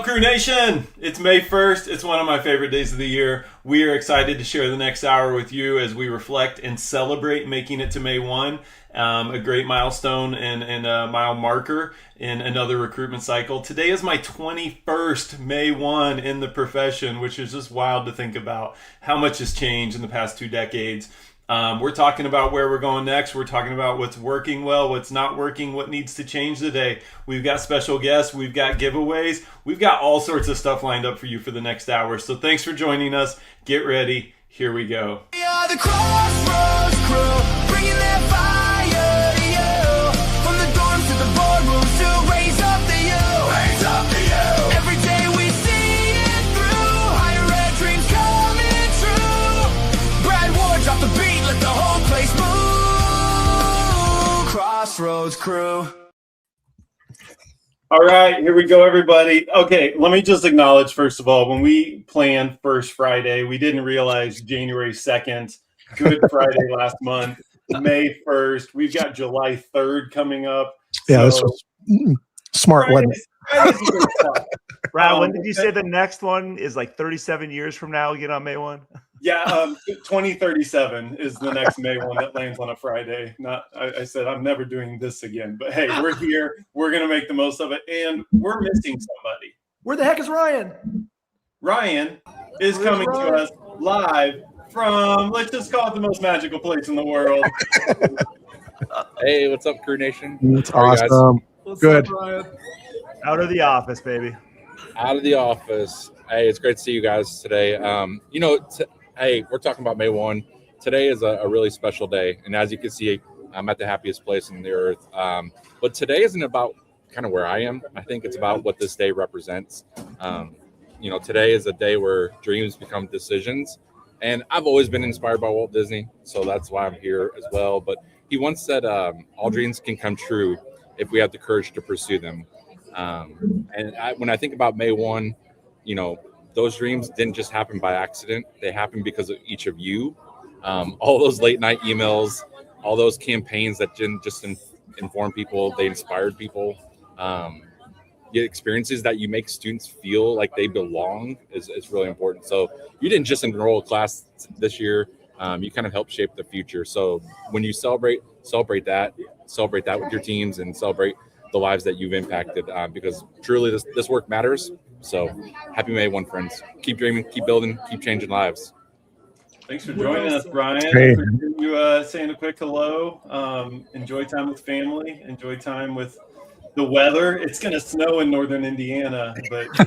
Crew Nation, it's May 1st. It's one of my favorite days of the year. We are excited to share the next hour with you as we reflect and celebrate making it to May 1, a great milestone and a mile marker in another recruitment cycle. Today is my 21st May 1 in the profession, which is just wild to think about how much has changed in the past 2 decades. We're talking about where we're going next. We're talking about what's working well, what's not working, what needs to change today. We've got special guests. We've got giveaways. We've got all sorts of stuff lined up for you for the next hour. So thanks for joining us. Get ready. Here we go. We are the Crossroads crew, bringing that fire to you. From the dorms to the boardrooms to raise up the you. Raise up the you. Every day we see it through. Higher ed dreams coming true. Brad Ward, drop the beat, let the whole place move. Crossroads crew. All right, here we go, everybody. Okay, let me just acknowledge, first of all, when we planned First Friday, we didn't realize January 2nd, Good Friday last month, May 1st. We've got July 3rd coming up. Yeah, this was smart, wasn't it? Brad, when did you say the next one is like 37 years from now again on May 1? Yeah, 2037 is the next May 1 that lands on a Friday. I said I'm never doing this again, but hey, we're here. We're going to make the most of it, and we're missing somebody. Where the heck is Ryan? Ryan is coming to us live from, let's just call it the most magical place in the world. Hey, what's up, Crew Nation? It's awesome. Good. Up, Ryan? Out of the office, baby. Out of the office. Hey, it's great to see you guys today. Hey, we're talking about May 1. Today is a really special day. And as you can see, I'm at the happiest place on the earth. But today isn't about kind of where I am. I think it's about what this day represents. Today is a day where dreams become decisions. And I've always been inspired by Walt Disney, so that's why I'm here as well. But he once said, all dreams can come true if we have the courage to pursue them. When I think about May 1, those dreams didn't just happen by accident. They happened because of each of you. All those late night emails, all those campaigns that didn't just inform people, they inspired people. The experiences that you make students feel like they belong is really important. So you didn't just enroll a class this year. You kind of helped shape the future. So when you celebrate that with your teams and celebrate the lives that you've impacted, because truly this work matters. So happy May 1, friends. Keep dreaming, keep building, keep changing lives. Thanks for joining us, Brian. Hey. Appreciate you saying a quick hello. Enjoy time with family. Enjoy time with the weather. It's going to snow in northern Indiana, but you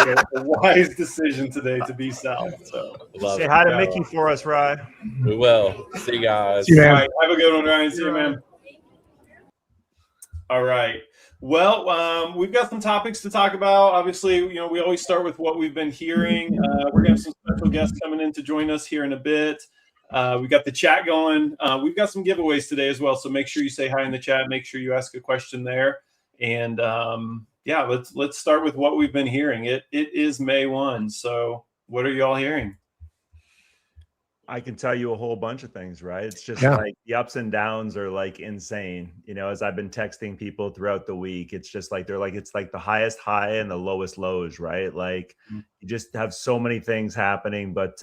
made a wise decision today to be south. So Say hi to Mickey for us, Ryan. We will. See you guys. See you, All man. right, have a good one, Ryan. See you, man. All right. Well, we've got some topics to talk about. Obviously, we always start with what we've been hearing. We're going to have some special guests coming in to join us here in a bit. We've got the chat going. We've got some giveaways today as well, so make sure you say hi in the chat. Make sure you ask a question there. And let's start with what we've been hearing. It is May 1, so what are y'all hearing? I can tell you a whole bunch of things, right? It's just Yeah. like the ups and downs are like insane. As I've been texting people throughout the week, it's just like it's like the highest high and the lowest lows, right? Like you just have so many things happening. But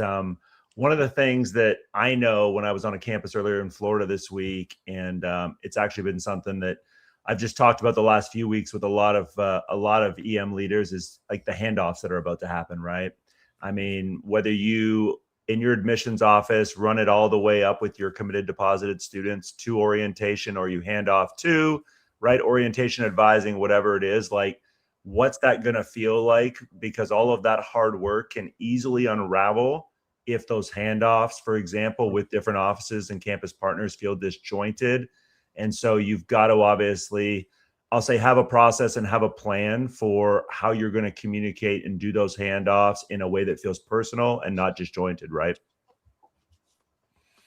one of the things that I know when I was on a campus earlier in Florida this week, and it's actually been something that I've just talked about the last few weeks with a lot of EM leaders, is like the handoffs that are about to happen, right? I mean, whether you in your admissions office run it all the way up with your committed deposited students to orientation, or you hand off to, right, orientation advising, whatever it is, like what's that going to feel like? Because all of that hard work can easily unravel if those handoffs, for example, with different offices and campus partners feel disjointed. And so you've got to obviously, I'll say, have a process and have a plan for how you're going to communicate and do those handoffs in a way that feels personal and not disjointed, right?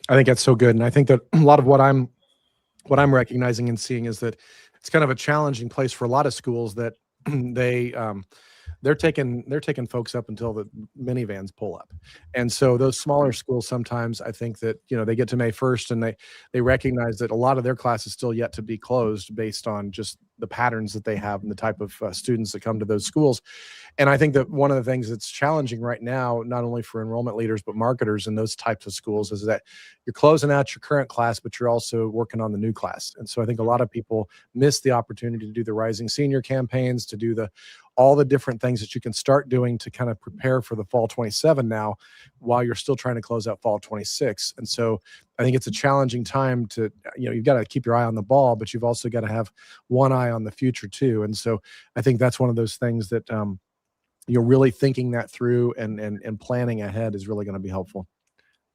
I think that's so good. And I think that a lot of what I'm recognizing and seeing is that it's kind of a challenging place for a lot of schools, that they're taking folks up until the minivans pull up. And so those smaller schools, sometimes I think that, they get to May 1st and they recognize that a lot of their class is still yet to be closed based on just the patterns that they have and the type of students that come to those schools. And I think that one of the things that's challenging right now, not only for enrollment leaders, but marketers in those types of schools, is that you're closing out your current class, but you're also working on the new class. And so I think a lot of people miss the opportunity to do the Rising Senior campaigns, to do all the different things that you can start doing to kind of prepare for the fall 27 now, while you're still trying to close out fall 26. And so I think it's a challenging time to, you've got to keep your eye on the ball, but you've also got to have one eye on the future too. And so I think that's one of those things that, you're really thinking that through and planning ahead is really going to be helpful.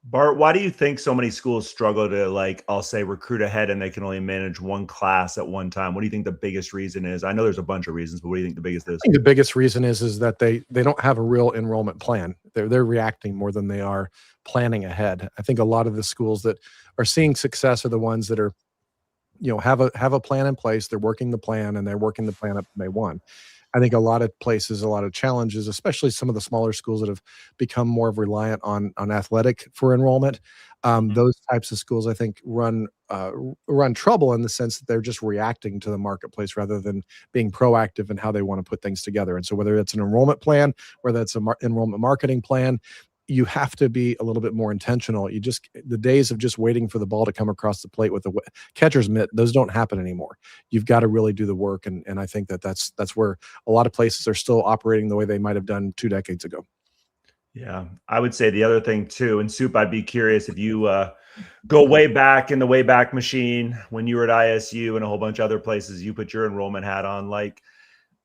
Bart, why do you think so many schools struggle to, I'll say, recruit ahead and they can only manage one class at one time? What do you think the biggest reason is? I know there's a bunch of reasons, but what do you think the biggest is? I think the biggest reason is that they don't have a real enrollment plan. They're reacting more than they are planning ahead. I think a lot of the schools that are seeing success are the ones that are, have a plan in place. They're working the plan and they're working the plan up to May 1. I think a lot of places, a lot of challenges, especially some of the smaller schools that have become more reliant on athletic for enrollment. Those types of schools, I think, run trouble in the sense that they're just reacting to the marketplace rather than being proactive in how they want to put things together. And so whether it's an enrollment plan, whether it's an enrollment marketing plan, you have to be a little bit more intentional. The days of just waiting for the ball to come across the plate with a catcher's mitt, those don't happen anymore. You've got to really do the work. And I think that's where a lot of places are still operating the way they might've done 2 decades ago. Yeah. I would say the other thing too, and Soup, I'd be curious if you go way back in the Wayback Machine when you were at ISU and a whole bunch of other places, you put your enrollment hat on,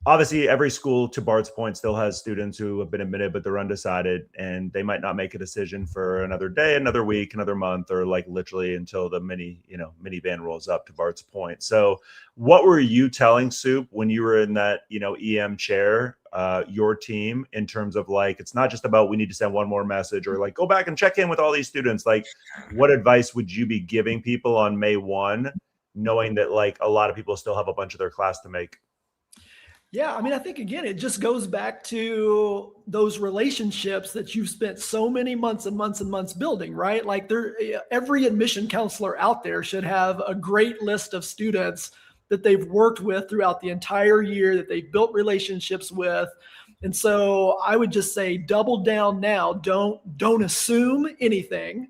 obviously, every school, to Bart's point, still has students who have been admitted, but they're undecided, and they might not make a decision for another day, another week, another month, or literally until the minivan rolls up, to Bart's point. So what were you telling Soup when you were in that, EM chair, your team, in terms of it's not just about we need to send one more message or go back and check in with all these students. What advice would you be giving people on May 1, knowing that a lot of people still have a bunch of their class to make? Yeah, I think, again, it just goes back to those relationships that you've spent so many months and months and months building, right? Every admission counselor out there should have a great list of students that they've worked with throughout the entire year, that they've built relationships with. And so I would just say, double down now. Don't assume anything.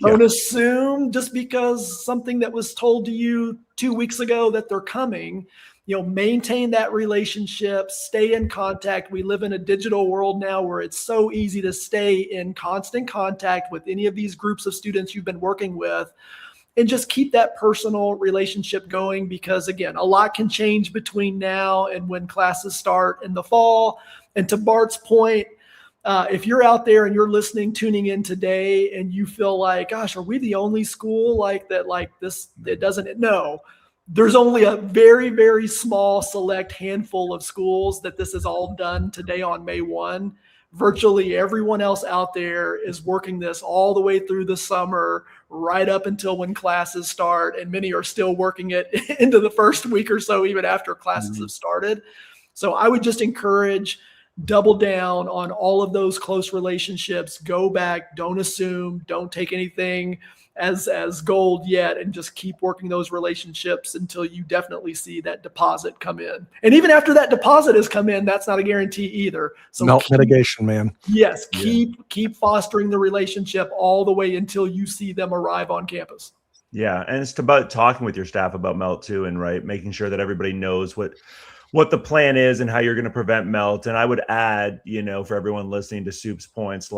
Don't assume just because something that was told to you 2 weeks ago that they're coming. Maintain that relationship, stay in contact. We live in a digital world now where it's so easy to stay in constant contact with any of these groups of students you've been working with, and just keep that personal relationship going, because again, a lot can change between now and when classes start in the fall. And to Bart's point, if you're out there and you're listening, tuning in today, and you feel gosh, are we the only school that this, it doesn't, no. There's only a very, very small select handful of schools that this is all done today on May 1. Virtually everyone else out there is working this all the way through the summer, right up until when classes start. And many are still working it into the first week or so, even after classes have started. So I would just encourage, double down on all of those close relationships. Go back, don't assume, don't take anything as gold yet, and just keep working those relationships until you definitely see that deposit come in. And even after that deposit has come in, that's not a guarantee either. So melt mitigation, man. Yes, keep fostering the relationship all the way until you see them arrive on campus. Yeah, and it's about talking with your staff about melt too, and making sure that everybody knows what the plan is and how you're going to prevent melt. And I would add, for everyone listening to Soup's points,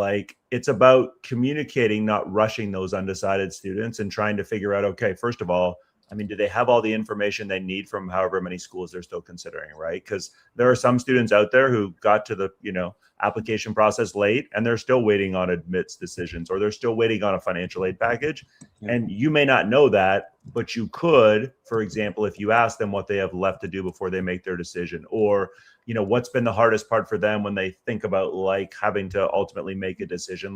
it's about communicating, not rushing those undecided students, and trying to figure out, okay, first of all, do they have all the information they need from however many schools they're still considering, right? Because there are some students out there who got to the, application process late, and they're still waiting on admits decisions, or they're still waiting on a financial aid package. And you may not know that, but you could, for example, if you ask them what they have left to do before they make their decision, or, what's been the hardest part for them when they think about having to ultimately make a decision,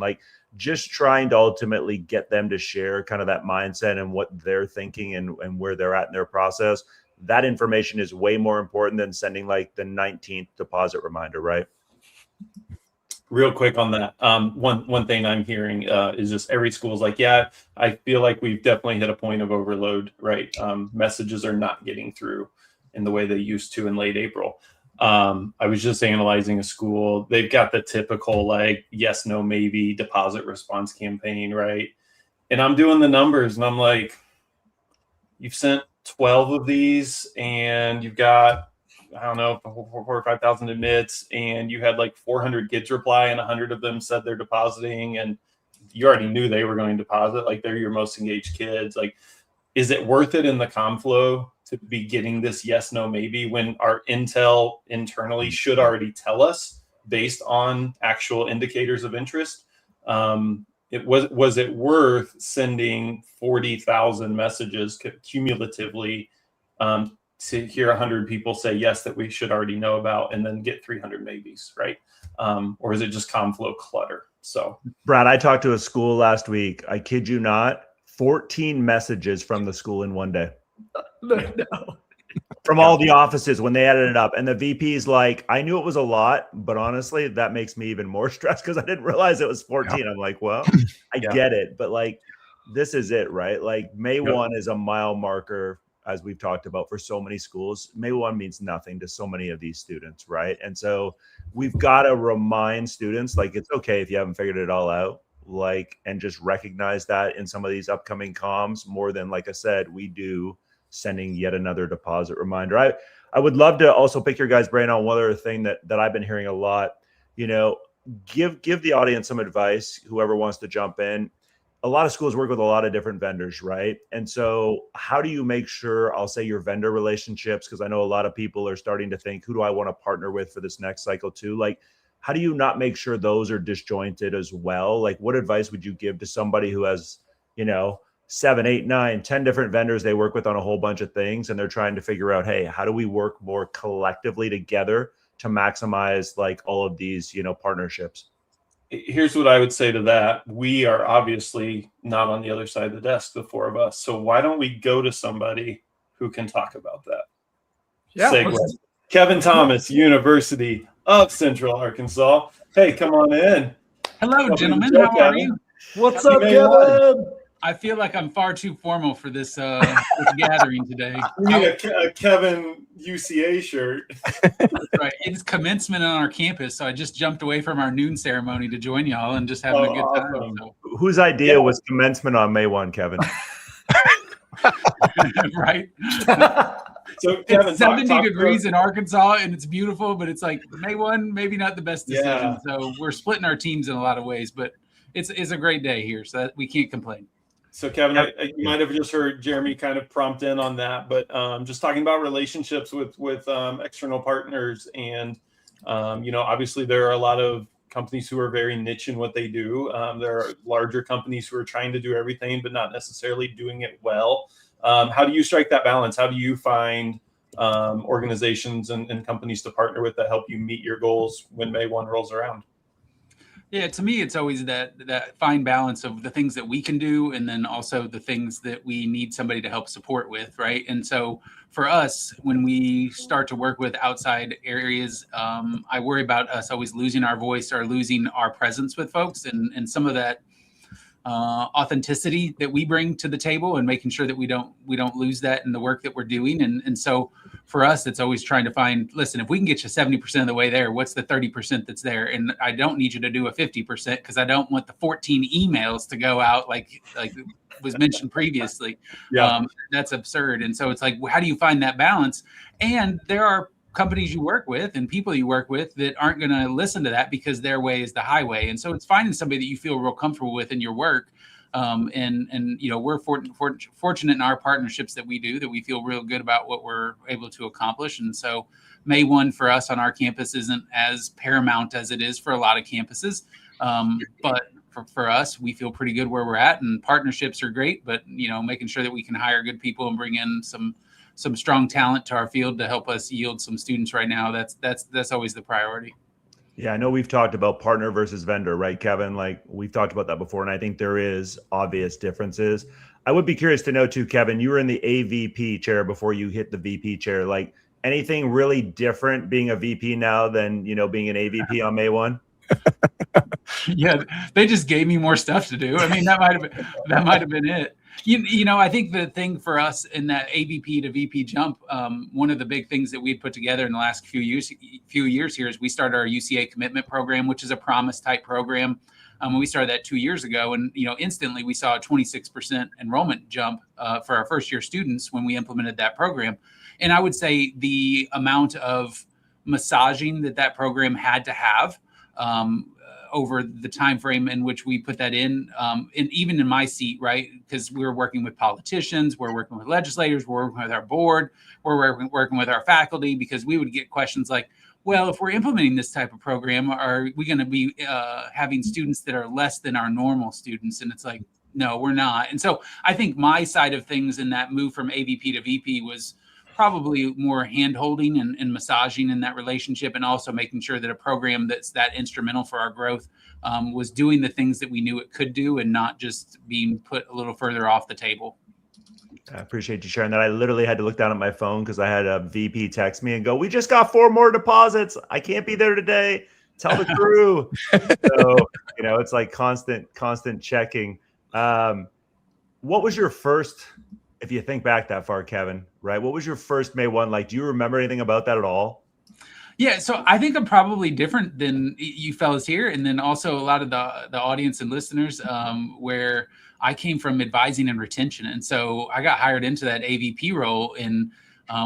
just trying to ultimately get them to share kind of that mindset and what they're thinking and where they're at in their process. That information is way more important than sending the 19th deposit reminder, right? Real quick on that. One thing I'm hearing is just every school's like, yeah, I feel like we've definitely hit a point of overload, right? Messages are not getting through in the way they used to in late April. I was just analyzing a school. They've got the typical like yes, no, maybe deposit response campaign, right? And I'm doing the numbers and I'm like, you've sent 12 of these and you've got, I don't know, 4,000 or 5,000 admits, and you had like 400 kids reply, and 100 of them said they're depositing, and you already knew they were going to deposit. Like they're your most engaged kids. Like, is it worth it in the comm flow to be getting this yes, no, maybe when our intel internally should already tell us based on actual indicators of interest? Was it worth sending 40,000 messages cumulatively to hear 100 people say yes that we should already know about and then get 300 maybes, right? Or is it just ComFlow clutter? So, Brad, I talked to a school last week. I kid you not, 14 messages from the school in one day. No. From all the offices when they added it up. And the VP's like, I knew it was a lot, but honestly, that makes me even more stressed because I didn't realize it was 14. Yeah. I'm like, well, I get it. But like, this is it, right? Like May 1 is a mile marker, as we've talked about, for so many schools. May 1 means nothing to so many of these students, right? And so we've got to remind students, like, it's okay if you haven't figured it all out, like, and just recognize that in some of these upcoming comms more than, like I said, we do sending yet another deposit reminder. I would love to also pick your guys' brain on one other thing that I've been hearing a lot. You know, give the audience some advice, whoever wants to jump in. A lot of schools work with a lot of different vendors, right? And so how do you make sure, I'll say your vendor relationships, because I know a lot of people are starting to think, who do I want to partner with for this next cycle too? Like, how do you not make sure those are disjointed as well? Like, what advice would you give to somebody who has, 7, 8, 9, 10 different vendors they work with on a whole bunch of things, and they're trying to figure out, hey, how do we work more collectively together to maximize like all of these, partnerships? Here's what I would say to that. We are obviously not on the other side of the desk, the four of us. So why don't we go to somebody who can talk about that? Yeah. Segue. Kevin Thomas, University of Central Arkansas. Hey, come on in. Hello, gentlemen. How are you? What's up, Kevin? I feel like I'm far too formal for this gathering today. We need a Kevin UCA shirt. That's right. It's commencement on our campus, so I just jumped away from our noon ceremony to join y'all and just having a good time. So. Whose idea was commencement on May 1, Kevin? Right? So Kevin, it's 70 degrees in Arkansas, and it's beautiful, but it's like May 1, maybe not the best decision. Yeah. So we're splitting our teams in a lot of ways, but it's a great day here, so that we can't complain. So, Kevin, you might have just heard Jeremy kind of prompt in on that, but just talking about relationships with external partners. And, obviously there are a lot of companies who are very niche in what they do. There are larger companies who are trying to do everything, but not necessarily doing it well. How do you strike that balance? How do you find organizations and companies to partner with that help you meet your goals when May 1 rolls around? Yeah, to me, it's always that fine balance of the things that we can do and then also the things that we need somebody to help support with, right? And so for us, when we start to work with outside areas, I worry about us always losing our voice or losing our presence with folks and some of that authenticity that we bring to the table and making sure that we don't lose that in the work that we're doing. And so for us, it's always trying to find, listen, if we can get you 70% of the way there, what's the 30% that's there? And I don't need you to do a 50% because I don't want the 14 emails to go out like was mentioned previously. Yeah. That's absurd. And so it's like, how do you find that balance? And there are companies you work with and people you work with that aren't going to listen to that because their way is the highway. And so it's finding somebody that you feel real comfortable with in your work. We're fortunate in our partnerships that we do, that we feel real good about what we're able to accomplish. And so May 1 for us on our campus isn't as paramount as it is for a lot of campuses. But for us, we feel pretty good where we're at, and partnerships are great, but making sure that we can hire good people and bring in some strong talent to our field to help us yield some students right now. That's always the priority. Yeah, I know we've talked about partner versus vendor, right, Kevin? Like we've talked about that before, and I think there is obvious differences. I would be curious to know too, Kevin, you were in the AVP chair before you hit the VP chair. Like anything really different being a VP now than, being an AVP on May 1? Yeah, they just gave me more stuff to do. I mean, that might have been it. You know, I think the thing for us in that AVP to VP jump, one of the big things that we put together in the last few years here is we started our UCA commitment program, which is a promise type program. We started that 2 years ago, and instantly we saw a 26% enrollment jump for our first year students when we implemented that program. And I would say the amount of massaging that program had to have over the time frame in which we put that in, and even in my seat, right? Because we're working with politicians, we're working with legislators, we're working with our board, we're working with our faculty, because we would get questions like, well, if we're implementing this type of program, are we going to be having students that are less than our normal students? And it's like, no, we're not. And so I think my side of things in that move from AVP to VP was probably more hand-holding and massaging in that relationship, and also making sure that a program that's that instrumental for our growth was doing the things that we knew it could do, and not just being put a little further off the table. I appreciate you sharing that. I literally had to look down at my phone because I had a VP text me and go, "We just got 4 more deposits. I can't be there today. Tell the crew." So, it's like constant checking. What was your first, if you think back that far, Kevin, right? What was your first May 1 like? Do you remember anything about that at all? Yeah, so I think I'm probably different than you fellas here, and then also a lot of the audience and listeners, where I came from advising and retention. And so I got hired into that AVP role and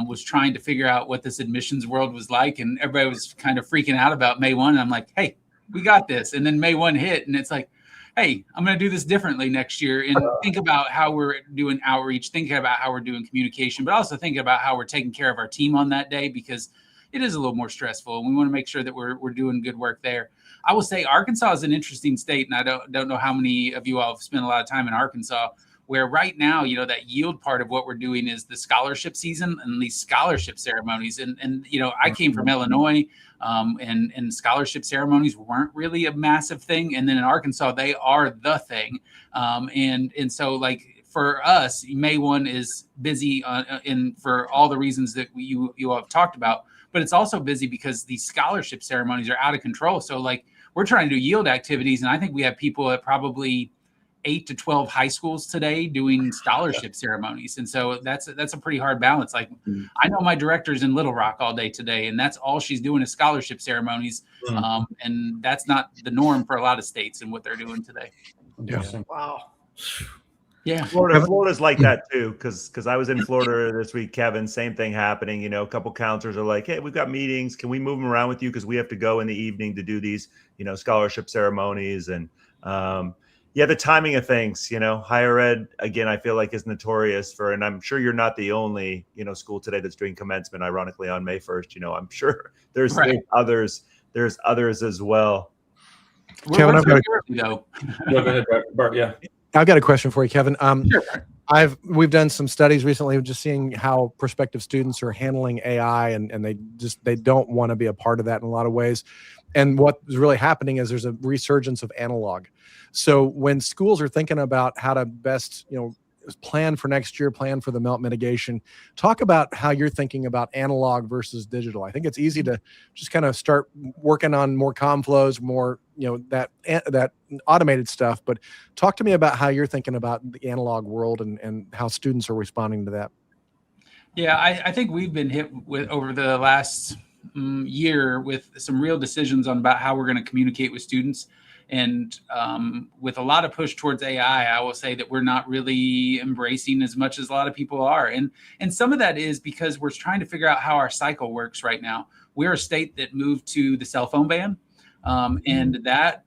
was trying to figure out what this admissions world was like. And everybody was kind of freaking out about May 1. And I'm like, hey, we got this. And then May 1 hit, and it's like, hey, I'm going to do this differently next year, and think about how we're doing outreach, thinking about how we're doing communication, but also thinking about how we're taking care of our team on that day, because it is a little more stressful, and we want to make sure that we're doing good work there. I will say Arkansas is an interesting state, and I don't know how many of you all have spent a lot of time in Arkansas, where right now, that yield part of what we're doing is the scholarship season and these scholarship ceremonies. And I came from Illinois, and scholarship ceremonies weren't really a massive thing. And then in Arkansas, they are the thing. And so, like, for us, May 1 is busy for all the reasons that you all have talked about, but it's also busy because these scholarship ceremonies are out of control. So, like, we're trying to do yield activities, and I think we have people at probably 8 to 12 high schools today doing scholarship ceremonies. And so that's a pretty hard balance. Like, I know my director's in Little Rock all day today, and that's all she's doing is scholarship ceremonies. And that's not the norm for a lot of states and what they're doing today. Yeah. Wow. Yeah. Florida's like that too. Cause I was in Florida this week, Kevin, same thing happening. A couple counselors are like, hey, we've got meetings. Can we move them around with you? Cause we have to go in the evening to do these, scholarship ceremonies. And, the timing of things, higher ed, again, I feel like is notorious for, and I'm sure you're not the only, school today that's doing commencement, ironically, on May 1st. I'm sure there's others as well. Kevin, I've got Go ahead, Bart. Yeah. I've got a question for you, Kevin. Sure. We've done some studies recently, just seeing how prospective students are handling AI, and they don't want to be a part of that in a lot of ways. And what is really happening is there's a resurgence of analog. So when schools are thinking about how to best, plan for next year, plan for the melt mitigation, talk about how you're thinking about analog versus digital. I think it's easy to just kind of start working on more comm flows, more, that automated stuff. But talk to me about how you're thinking about the analog world and how students are responding to that. Yeah, I think we've been hit with over the last year with some real decisions on about how we're going to communicate with students. And with a lot of push towards AI, I will say that we're not really embracing as much as a lot of people are. And some of that is because we're trying to figure out how our cycle works right now. We're a state that moved to the cell phone ban, and that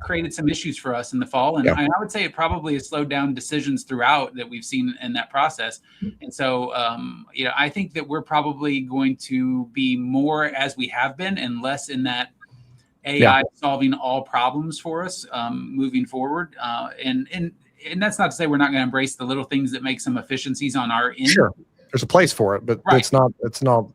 created some issues for us in the fall. And I would say it probably has slowed down decisions throughout that we've seen in that process. And so, I think that we're probably going to be more as we have been and less in that AI solving all problems for us moving forward. And that's not to say we're not going to embrace the little things that make some efficiencies on our end. Sure. There's a place for it, but it's not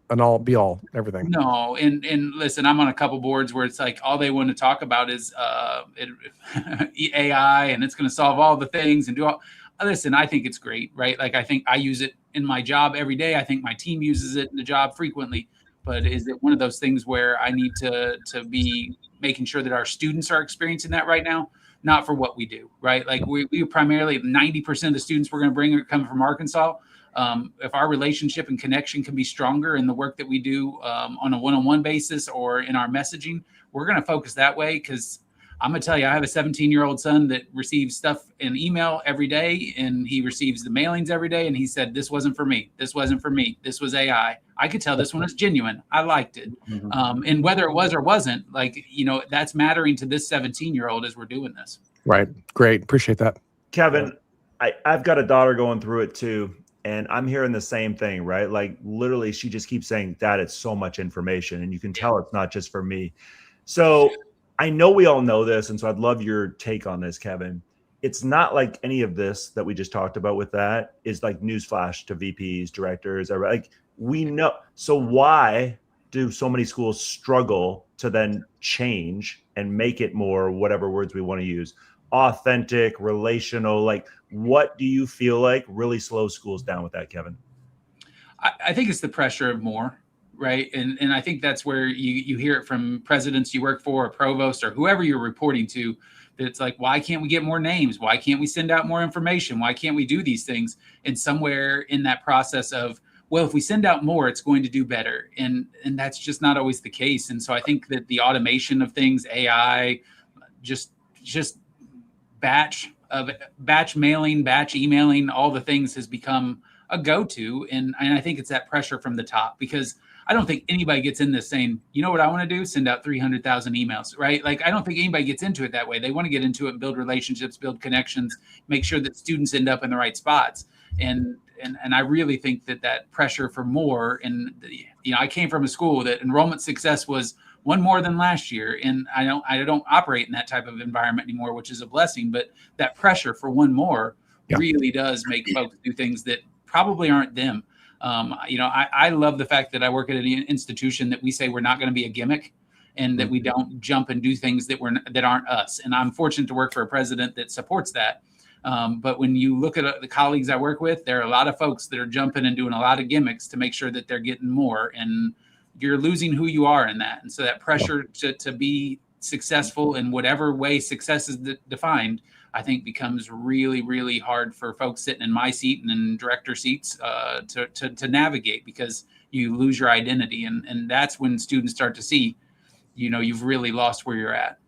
an all be all everything. No. And listen, I'm on a couple boards where it's like all they want to talk about is AI, and it's going to solve all the things and do all. Listen, I think it's great, right? Like, I think I use it in my job every day. I think my team uses it in the job frequently. But is it one of those things where I need to be making sure that our students are experiencing that right now, not for what we do, right? Like we primarily 90% of the students we're going to bring are coming from Arkansas. If our relationship and connection can be stronger in the work that we do on a one-on-one basis or in our messaging, we're going to focus that way. Because I'm going to tell you, I have a 17-year-old son that receives stuff in email every day, and he receives the mailings every day. And he said, this wasn't for me. This wasn't for me. This was AI. I could tell this one was genuine. I liked it. And whether it was or wasn't, like, that's mattering to this 17-year-old as we're doing this. Right. Great. Appreciate that. Kevin, I've got a daughter going through it too. And I'm hearing the same thing, right? Like literally she just keeps saying, Dad, it's so much information. And you can tell it's not just for me. So I know we all know this. And so I'd love your take on this, Kevin. It's not like any of this that we just talked about with that is like newsflash to VPs, directors, like we know. So why do so many schools struggle to then change and make it more, whatever words we want to use, authentic, relational? Like, what do you feel like really slows schools down with that, Kevin? I think it's the pressure of more, right? And I think that's where you hear it from presidents you work for, or provost, or whoever you're reporting to. That it's like, why can't we get more names? Why can't we send out more information? Why can't we do these things? And somewhere in that process of, well, if we send out more, it's going to do better. And that's just not always the case. And so I think that the automation of things, AI, just batch mailing, batch emailing, all the things has become a go-to. And I think it's that pressure from the top, because I don't think anybody gets in this saying, you know what I want to do? Send out 300,000 emails, right? Like, I don't think anybody gets into it that way. They want to get into it and build relationships, build connections, make sure that students end up in the right spots. And I really think that pressure for more, and I came from a school that enrollment success was one more than last year. And I don't operate in that type of environment anymore, which is a blessing. But that pressure for one more really does make folks do things that probably aren't them. I love the fact that I work at an institution that we say we're not going to be a gimmick, and that we don't jump and do things that aren't us. And I'm fortunate to work for a president that supports that. But when you look at the colleagues I work with, there are a lot of folks that are jumping and doing a lot of gimmicks to make sure that they're getting more, and you're losing who you are in that. And so that pressure to be successful in whatever way success is defined, I think becomes really, really hard for folks sitting in my seat and in director seats to navigate, because you lose your identity. And that's when students start to see, you've really lost where you're at.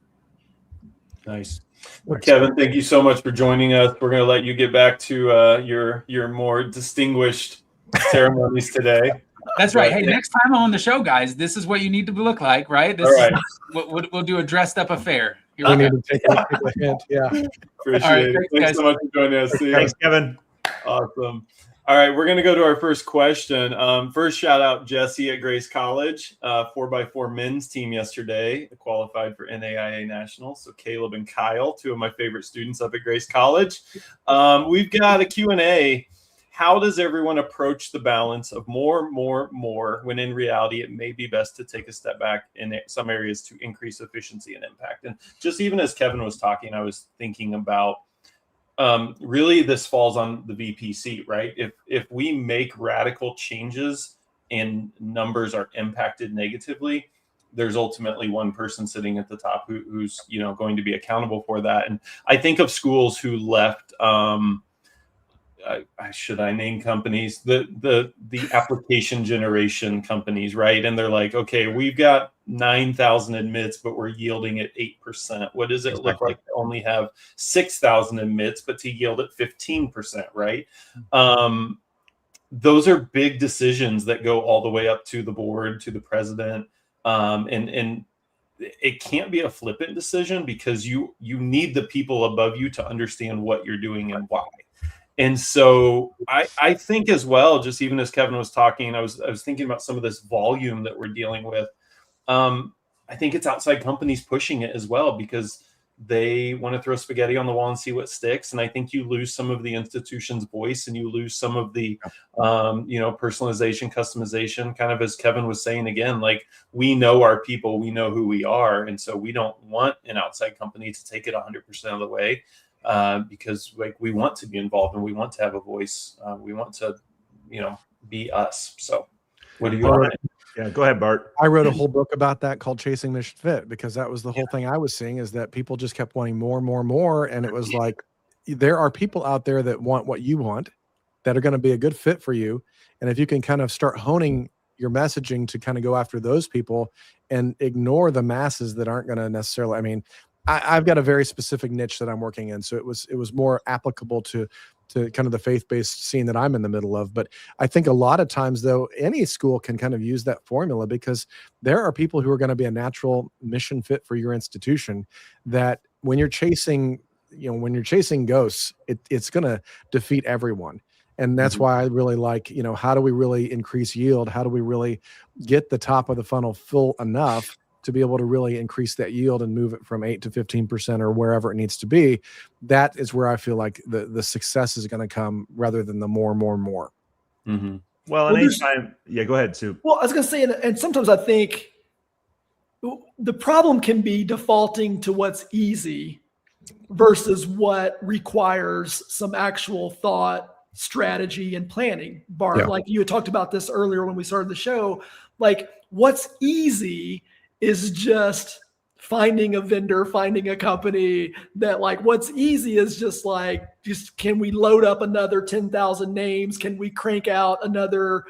Nice. Well, Kevin, thank you so much for joining us. We're going to let you get back to your more distinguished ceremonies today. That's right. Hey, next time on the show, guys, this is what you need to look like, right? This is we'll do a dressed up affair. We need to take a hint. Yeah. Appreciate it. Thanks so much for joining us. See you. Thanks, Kevin. Awesome. All right, we're going to go to our first question. First, shout out Jesse at Grace College, 4x4 men's team yesterday, qualified for NAIA Nationals. So Caleb and Kyle, two of my favorite students up at Grace College. We've got a Q&A. How does everyone approach the balance of more, when in reality it may be best to take a step back in some areas to increase efficiency and impact? And just even as Kevin was talking, I was thinking about really this falls on the VP seat, right? If we make radical changes and numbers are impacted negatively, there's ultimately one person sitting at the top who's going to be accountable for that. And I think of schools who left. Should I name companies? The application generation companies, right? And they're like, okay, we've got 9,000 admits, but we're yielding at 8%. What does it look like to only have 6,000 admits, but to yield at 15%, right? Those are big decisions that go all the way up to the board, to the president, and it can't be a flippant decision, because you need the people above you to understand what you're doing and why. And so I think as well, just even as Kevin was talking, I was thinking about some of this volume that we're dealing with. I think it's outside companies pushing it as well, because they want to throw spaghetti on the wall and see what sticks. And I think you lose some of the institution's voice, and you lose some of the, personalization, customization, kind of as Kevin was saying again, like, we know our people, we know who we are. And so we don't want an outside company to take it 100% of the way. Because like we want to be involved and we want to have a voice. We want to, be us. So what do you want? Yeah, go ahead, Bart. I wrote a whole book about that called Chasing Mission Fit, because that was the whole thing I was seeing, is that people just kept wanting more and more and more. And it was like, there are people out there that want what you want, that are going to be a good fit for you. And if you can kind of start honing your messaging to kind of go after those people and ignore the masses that aren't going to necessarily, I mean, I've got a very specific niche that I'm working in. So it was more applicable to kind of the faith-based scene that I'm in the middle of. But I think a lot of times, though, any school can kind of use that formula, because there are people who are going to be a natural mission fit for your institution, that when you're chasing ghosts, it's going to defeat everyone. And that's why I really like, how do we really increase yield? How do we really get the top of the funnel full enough to be able to really increase that yield and move it from 8 to 15% or wherever it needs to be? That is where I feel like the success is going to come, rather than the more and more and more. Mm-hmm. Well, anytime. Yeah, go ahead, Sue. Well, I was going to say, and sometimes I think the problem can be defaulting to what's easy versus what requires some actual thought, strategy, and planning. Bart, Yeah. like you had talked about this earlier when we started the show, like what's easy is just finding a vendor, finding a company that, like, what's easy is just like, can we load up another 10,000 names? Can we crank out another,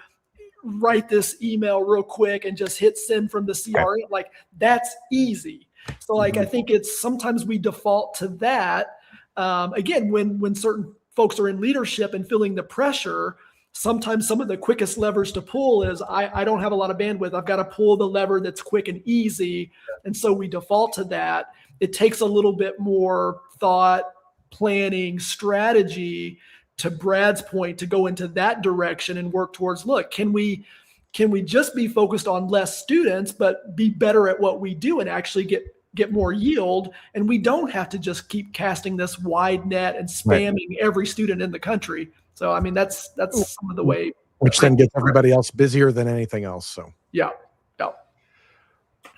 write this email real quick and just hit send from the CRM? Like, that's easy. So like, I think it's sometimes we default to that. Again, when certain folks are in leadership and feeling the pressure, sometimes some of the quickest levers to pull is, I don't have a lot of bandwidth. I've got to pull the lever that's quick and easy. And so we default to that. It takes a little bit more thought, planning, strategy, to Brad's point, to go into that direction and work towards, look, can we just be focused on less students, but be better at what we do and actually get more yield? And we don't have to just keep casting this wide net and spamming every student in the country. So, I mean, that's some of the way. Which then gets everybody else busier than anything else. So Yeah.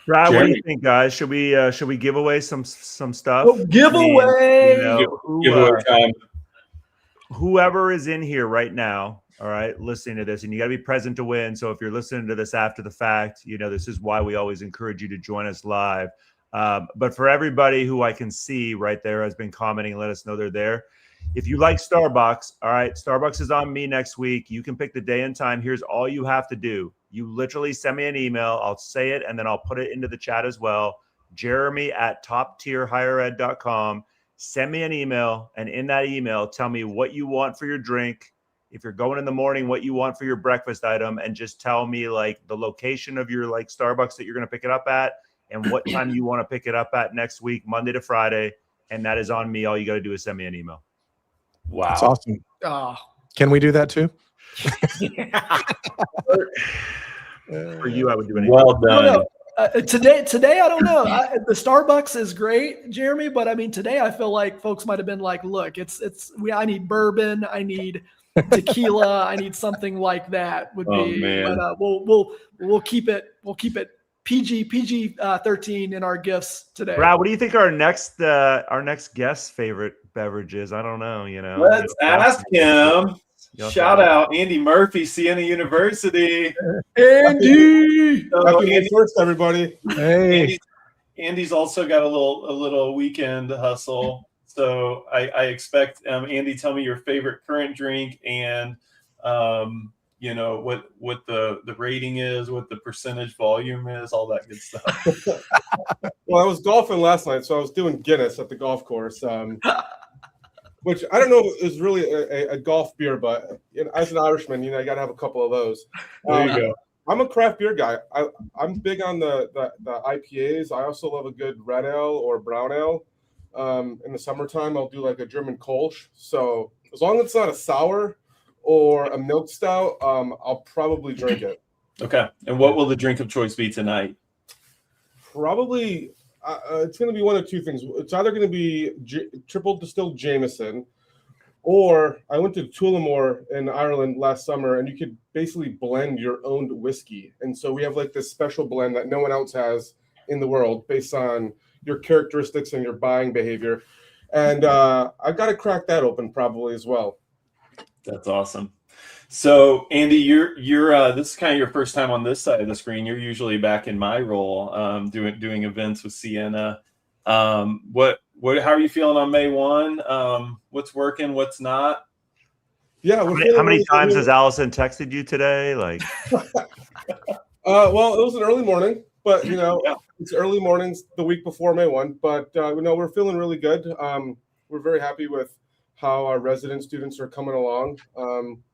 Brad, what do Jeremy. you think, guys? Should we give away some stuff? Oh, giveaway. Giveaway time. Whoever is in here right now, all right, listening to this, and you got to be present to win. So if you're listening to this after the fact, this is why we always encourage you to join us live. But for everybody who I can see right there has been commenting, let us know they're there. If you like Starbucks, all right, Starbucks is on me next week. You can pick the day and time. Here's all you have to do. You literally send me an email. I'll say it, and then I'll put it into the chat as well. Jeremy@toptierhighered.com. Send me an email, and in that email, tell me what you want for your drink. If you're going in the morning, what you want for your breakfast item, and just tell me like the location of your like Starbucks that you're going to pick it up at, and what time you want to pick it up at next week, Monday to Friday. And that is on me. All you got to do is send me an email. Wow. that's awesome. Oh, Can we do that too? For you, I would do anything. Well done. no. Today, I don't know. The Starbucks is great, Jeremy, but I mean, today I feel like folks might have been like, look, I need bourbon, I need tequila, I need something like that would be, man. but we'll keep it PG 13 in our gifts today. Brad, what do you think our next guest's favorite beverage is? I don't know. Let's ask him. Shout out Andy Murphy, Siena University. Andy. So First, everybody. Hey, Andy's also got a little weekend hustle. So I expect Andy, tell me your favorite current drink, and what the rating is, what the percentage volume is, all that good stuff. Well, I was golfing last night, so I was doing Guinness at the golf course, which I don't know if is really a golf beer, but as an Irishman, you got to have a couple of those. There you go. I'm a craft beer guy. I'm big on the IPAs. I also love a good red ale or brown ale. In the summertime, I'll do like a German Kolsch. So as long as it's not a sour or a milk stout, I'll probably drink it. Okay. And what will the drink of choice be tonight? Probably it's going to be one of two things. It's either going to be triple distilled Jameson, or I went to Tullamore in Ireland last summer, and you could basically blend your own whiskey. And so we have like this special blend that no one else has in the world based on your characteristics and your buying behavior. And I've got to crack that open probably as well. That's awesome. So Andy, you're this is kind of your first time on this side of the screen. You're usually back in my role, doing events with Sienna. How are you feeling on May 1? What's working, what's not? Yeah, How many times has Allison texted you today? Like, well, it was an early morning, but Yeah. it's early mornings the week before May 1. But we're feeling really good. We're very happy with how our resident students are coming along,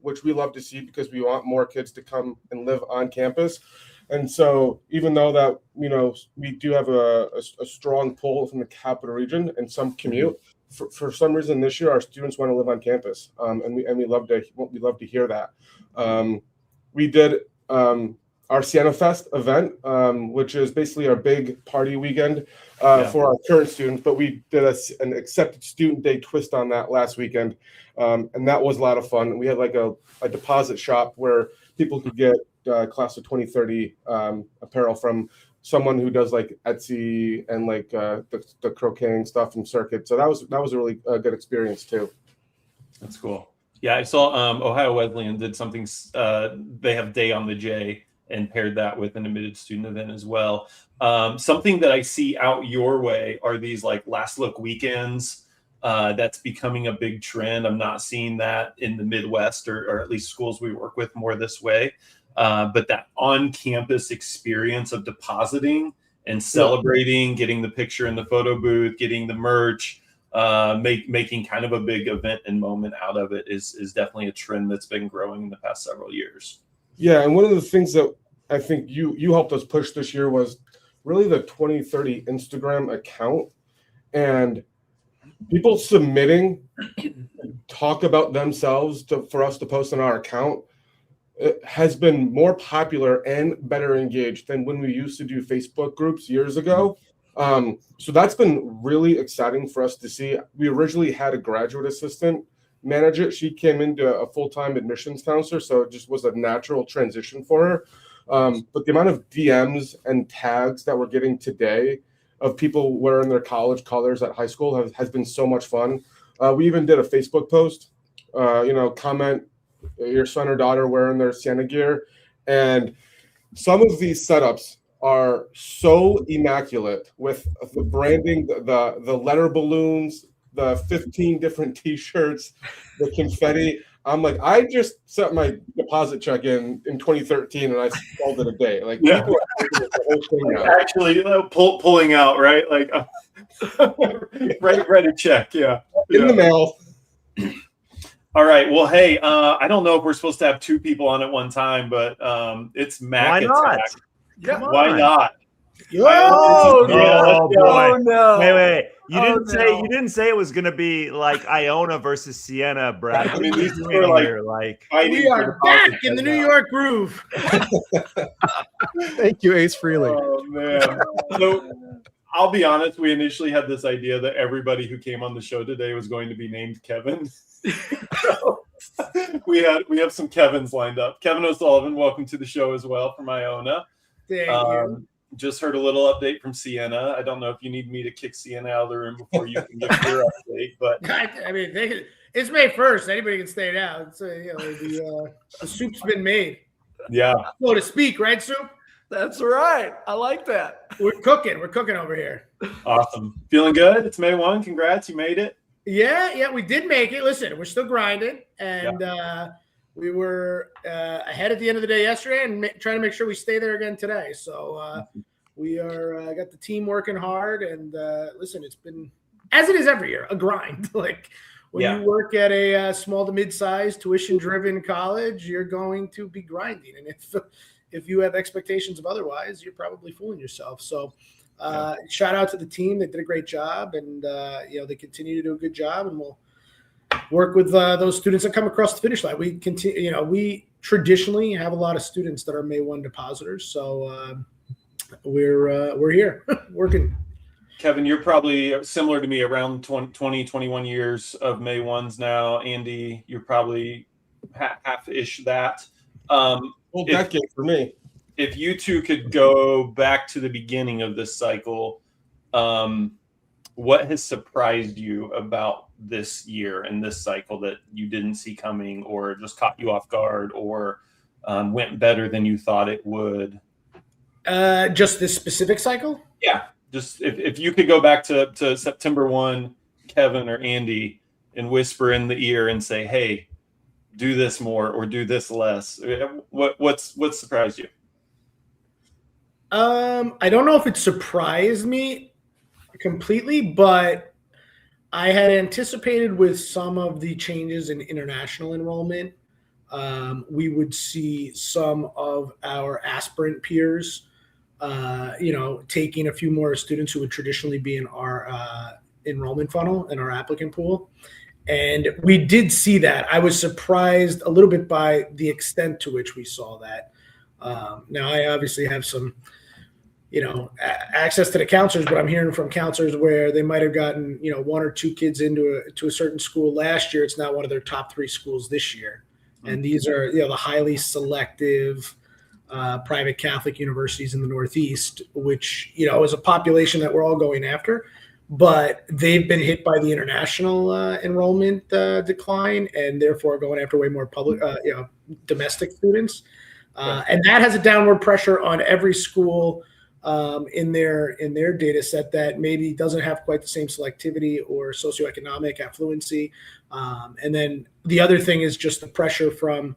which we love to see because we want more kids to come and live on campus. And so even though that, we do have a strong pull from the capital region and some commute, for some reason this year our students want to live on campus, and we love to hear that. We did our Sienna Fest event, which is basically our big party weekend for our current students, but we did an accepted student day twist on that last weekend, and that was a lot of fun. We had like a deposit shop where people could get class of 2030 apparel from someone who does like Etsy and like the croqueting stuff and circuit. So that was a really good experience too. That's cool. Yeah, I saw Ohio Wesleyan did something. They have Day on the J and paired that with an admitted student event as well. Something that I see out your way are these like last look weekends. That's becoming a big trend. I'm not seeing that in the Midwest or at least schools we work with more this way. But that on-campus experience of depositing and celebrating, getting the picture in the photo booth, getting the merch, making kind of a big event and moment out of it is definitely a trend that's been growing in the past several years. Yeah, and one of the things that I think you helped us push this year was really the 2030 Instagram account, and people submitting talk about themselves for us to post on our account. It has been more popular and better engaged than when we used to do Facebook groups years ago. So that's been really exciting for us to see. We originally had a graduate assistant manage it. She came into a full-time admissions counselor, so it just was a natural transition for her. But the amount of DMs and tags that we're getting today of people wearing their college colors at high school has been so much fun. We even did a Facebook post, comment your son or daughter wearing their Sienna gear. And some of these setups are so immaculate with the branding, the letter balloons, the 15 different T-shirts, the confetti. I'm like, I just set my deposit check in 2013 and I sold it a day. Like, people are taking the whole thing out. Actually, pulling out, right? Like, write a check. Yeah. In the mail. All right. Well, hey, I don't know if we're supposed to have two people on at one time, but it's Mac. Why not? Yeah. Why not? Oh, boy. no. Wait. You Oh, didn't say it was gonna be like Iona versus Sienna, Brad. I mean, What are you these doing are like- here? Like, Fighting We for are deposit back in the check New now. York groove. Thank you, Ace Freely. Oh man. So I'll be honest, we initially had this idea that everybody who came on the show today was going to be named Kevin. So, we have some Kevins lined up. Kevin O'Sullivan, welcome to the show as well from Iona. Thank you. Just heard a little update from Sienna. I don't know if you need me to kick Sienna out of the room before you can give your update, but I mean, it's May 1st. Anybody can stay down. So, the soup's been made, yeah. so to speak, right, Soup? That's right. I like that. We're cooking. We're cooking over here. Awesome. Feeling good? It's May 1. Congrats. You made it. Yeah, we did make it. Listen, we're still grinding, and we were ahead at the end of the day yesterday, and trying to make sure we stay there again today. So we are got the team working hard, and listen, it's been, as it is every year, a grind. Like when you work at a small to mid-sized tuition-driven college, you're going to be grinding, and if you have expectations of otherwise, you're probably fooling yourself. So. Shout out to the team. They did a great job, and they continue to do a good job, and we'll work with those students that come across the finish line. We continue, we traditionally have a lot of students that are May 1 depositors, so we're here working. Kevin, you're probably similar to me, around 20, 21 years of May 1s now. Andy, you're probably half-ish that. Whole decade for me. If you two could go back to the beginning of this cycle, what has surprised you about this year and this cycle that you didn't see coming, or just caught you off guard, or went better than you thought it would? Just this specific cycle? Yeah. Just if you could go back to September 1, Kevin or Andy, and whisper in the ear and say, hey, do this more or do this less. What's surprised you? I don't know if it surprised me completely, but I had anticipated with some of the changes in international enrollment, we would see some of our aspirant peers, taking a few more students who would traditionally be in our enrollment funnel and our applicant pool. And we did see that. I was surprised a little bit by the extent to which we saw that. Now, I obviously have some, access to the counselors, but I'm hearing from counselors where they might have gotten, one or two kids into a certain school last year. It's not one of their top 3 schools this year. And these are, the highly selective private Catholic universities in the Northeast, which, is a population that we're all going after. But they've been hit by the international enrollment decline, and therefore going after way more public, domestic students, and that has a downward pressure on every school in their data set that maybe doesn't have quite the same selectivity or socioeconomic affluency. And then the other thing is just the pressure from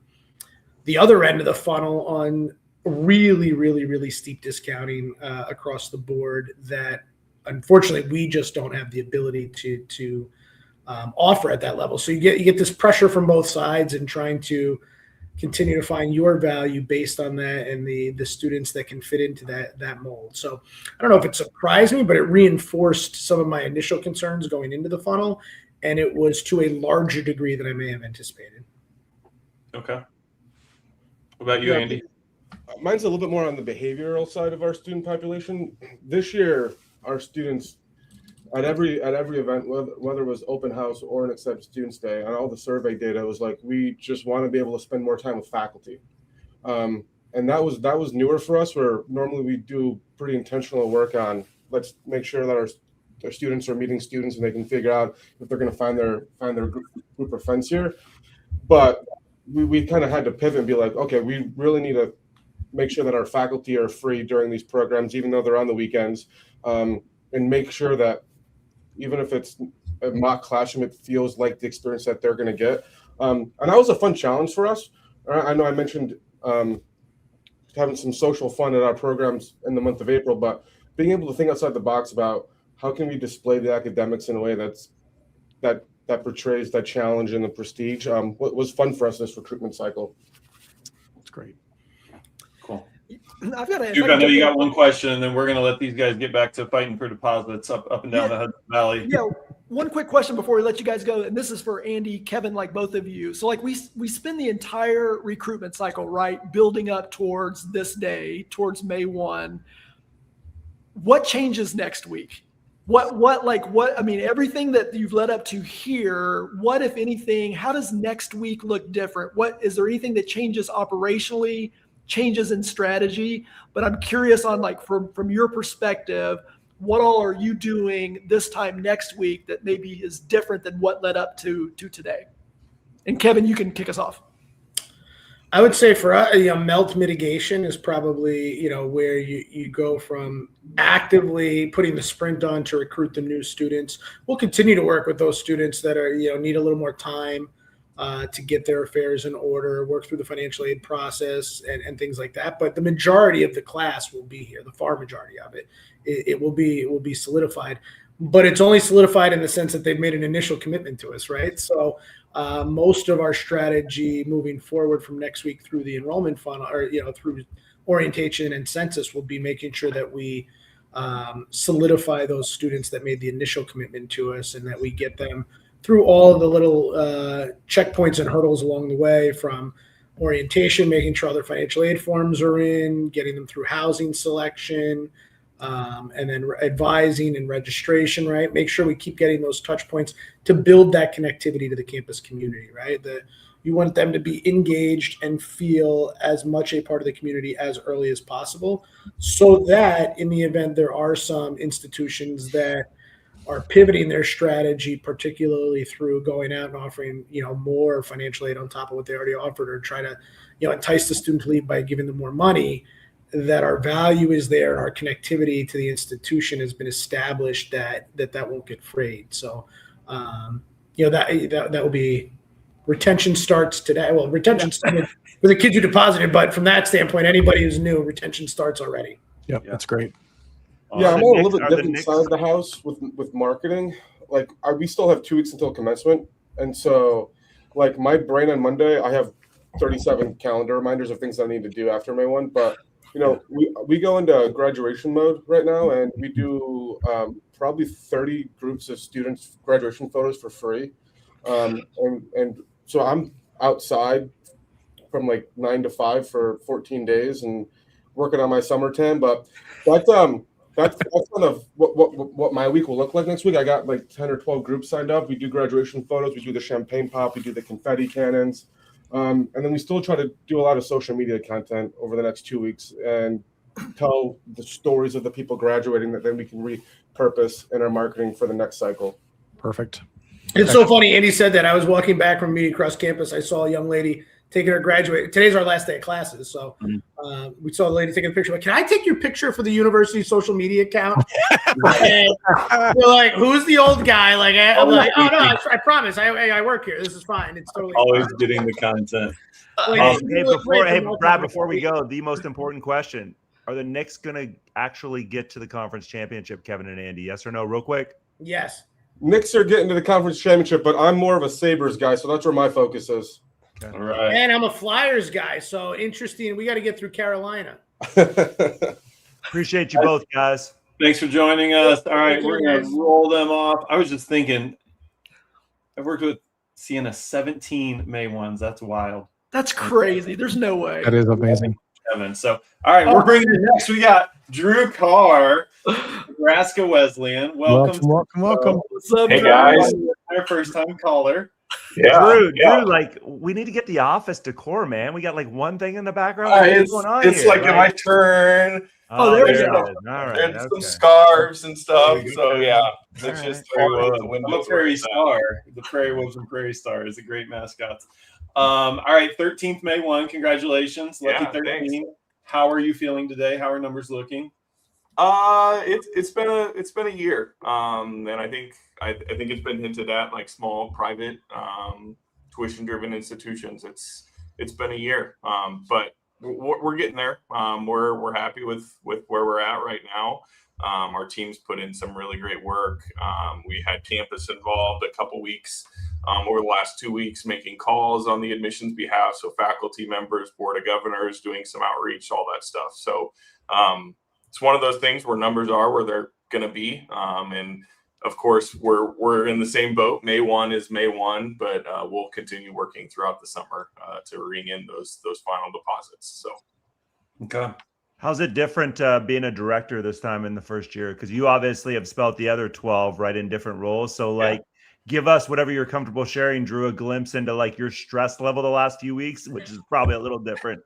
the other end of the funnel on really, really, really steep discounting across the board that, unfortunately, we just don't have the ability to offer at that level. So you get this pressure from both sides and trying to continue to find your value based on that and the students that can fit into that mold. So I don't know if it surprised me, but it reinforced some of my initial concerns going into the funnel, and it was to a larger degree than I may have anticipated. Okay. What about you, Andy? Mine's a little bit more on the behavioral side of our student population. This year, our students at every event, whether it was open house or an accept students day, on all the survey data, was like, we just want to be able to spend more time with faculty. And that was newer for us, where normally we do pretty intentional work on, let's make sure that our students are meeting students and they can figure out if they're going to find their group of friends here. But we kind of had to pivot and be like, okay, we really need to make sure that our faculty are free during these programs, even though they're on the weekends. And make sure that even if it's a mock classroom, it feels like the experience that they're going to get. And that was a fun challenge for us. I know I mentioned having some social fun at our programs in the month of April, but being able to think outside the box about how can we display the academics in a way that portrays that challenge and the prestige was fun for us this recruitment cycle. That's great. Cool. I've got Duke, I know you got one question, and then we're going to let these guys get back to fighting for deposits up and down the Hudson Valley. Yeah, one quick question before we let you guys go, and this is for Andy, Kevin, like both of you. So, like we spend the entire recruitment cycle, right, building up towards this day, towards May 1. What changes next week? I mean, everything that you've led up to here, what, if anything, how does next week look different? Is there anything that changes operationally, changes in strategy? But I'm curious on, like, from your perspective, what all are you doing this time next week that maybe is different than what led up to today? And Kevin, you can kick us off. I would say for us, melt mitigation is probably, where you go from actively putting the sprint on to recruit the new students. We'll continue to work with those students that are, need a little more time to get their affairs in order, work through the financial aid process and things like that. But the majority of the class will be here, the far majority of it. It will be solidified. But it's only solidified in the sense that they've made an initial commitment to us, right? So most of our strategy moving forward from next week through the enrollment funnel, or through orientation and census, will be making sure that we solidify those students that made the initial commitment to us, and that we get them through all of the little checkpoints and hurdles along the way, from orientation, making sure all their financial aid forms are in, getting them through housing selection, and then advising and registration, right? Make sure we keep getting those touch points to build that connectivity to the campus community, right? You want them to be engaged and feel as much a part of the community as early as possible, so that in the event there are some institutions that are pivoting their strategy, particularly through going out and offering, more financial aid on top of what they already offered, or try to, entice the student to leave by giving them more money, that our value is there and our connectivity to the institution has been established that won't get frayed. So, that will be retention starts today. Well, retention started for the kids who deposited, but from that standpoint, anybody who's new, retention starts already. Yep, that's great. Yeah, I'm the on a Knicks- little bit are the different Knicks- side of the house with marketing. Like, we still have 2 weeks until commencement, and so, like, my brain on Monday, I have 37 calendar reminders of things I need to do after May 1. But we go into graduation mode right now, and we do probably 30 groups of students' graduation photos for free, and so I'm outside from like 9 to 5 for 14 days and working on my summer tan. But that's kind of what my week will look like next week. I got like 10 or 12 groups signed up. We do graduation photos, we do the champagne pop, we do the confetti cannons, and then we still try to do a lot of social media content over the next 2 weeks and tell the stories of the people graduating that then we can repurpose in our marketing for the next cycle. Perfect. It's so funny. Andy said that. I was walking back from meeting across campus. I saw a young lady taking her graduate. Today's our last day of classes, so we saw the lady taking a picture. Like, can I take your picture for the university social media account? And you're like, who's the old guy? Like, I'm like, oh no, I promise. I work here. This is fine. It's totally Always fine. getting the content. Like, Brad, before we go, the most important question: are the Knicks going to actually get to the conference championship, Kevin and Andy? Yes or no, real quick? Yes. Knicks are getting to the conference championship, but I'm more of a Sabres guy, so that's where my focus is. All right. And I'm a Flyers guy, so interesting. We got to get through Carolina. Appreciate you both, guys. Thanks for joining us. All right, we're going to roll them off. I was just thinking, I've worked with Sienna 17 May 1s. That's wild. That's crazy. There's no way. That is amazing. Kevin. So, all right, we're bringing you next. We got Drew Carr, Nebraska Wesleyan. Welcome. What's up, Hey, Drew? guys. Our first time caller. Drew, like, we need to get the office decor, man. We got like one thing in the background. It's here? like my turn. Oh, there we it go. is. All right. And some scarves and stuff. So yeah, it's All just Prairie talking with Wolves. the I'm a windows. Prairie Star. The Prairie Wolves and Prairie Star is a great mascot. All right, 13th May 1. Congratulations, lucky Yeah, 13. thanks. How are you feeling today? How are numbers looking? It's been a year. And I think it's been hinted at, like small private tuition driven institutions. It's been a year. But we're getting there. We're happy with where we're at right now. Our team's put in some really great work. We had campus involved a couple weeks over the last 2 weeks, making calls on the admissions behalf. So faculty members, board of governors, doing some outreach, all that stuff. So it's one of those things where numbers are where they're going to be. And of course, we're in the same boat. May 1 is May 1, but we'll continue working throughout the summer to ring in those final deposits. So, okay. How's it different being a director this time in the first year? Because you obviously have spelt the other 12 right in different roles. So like, give us whatever you're comfortable sharing, Drew, a glimpse into like your stress level the last few weeks, which is probably a little different.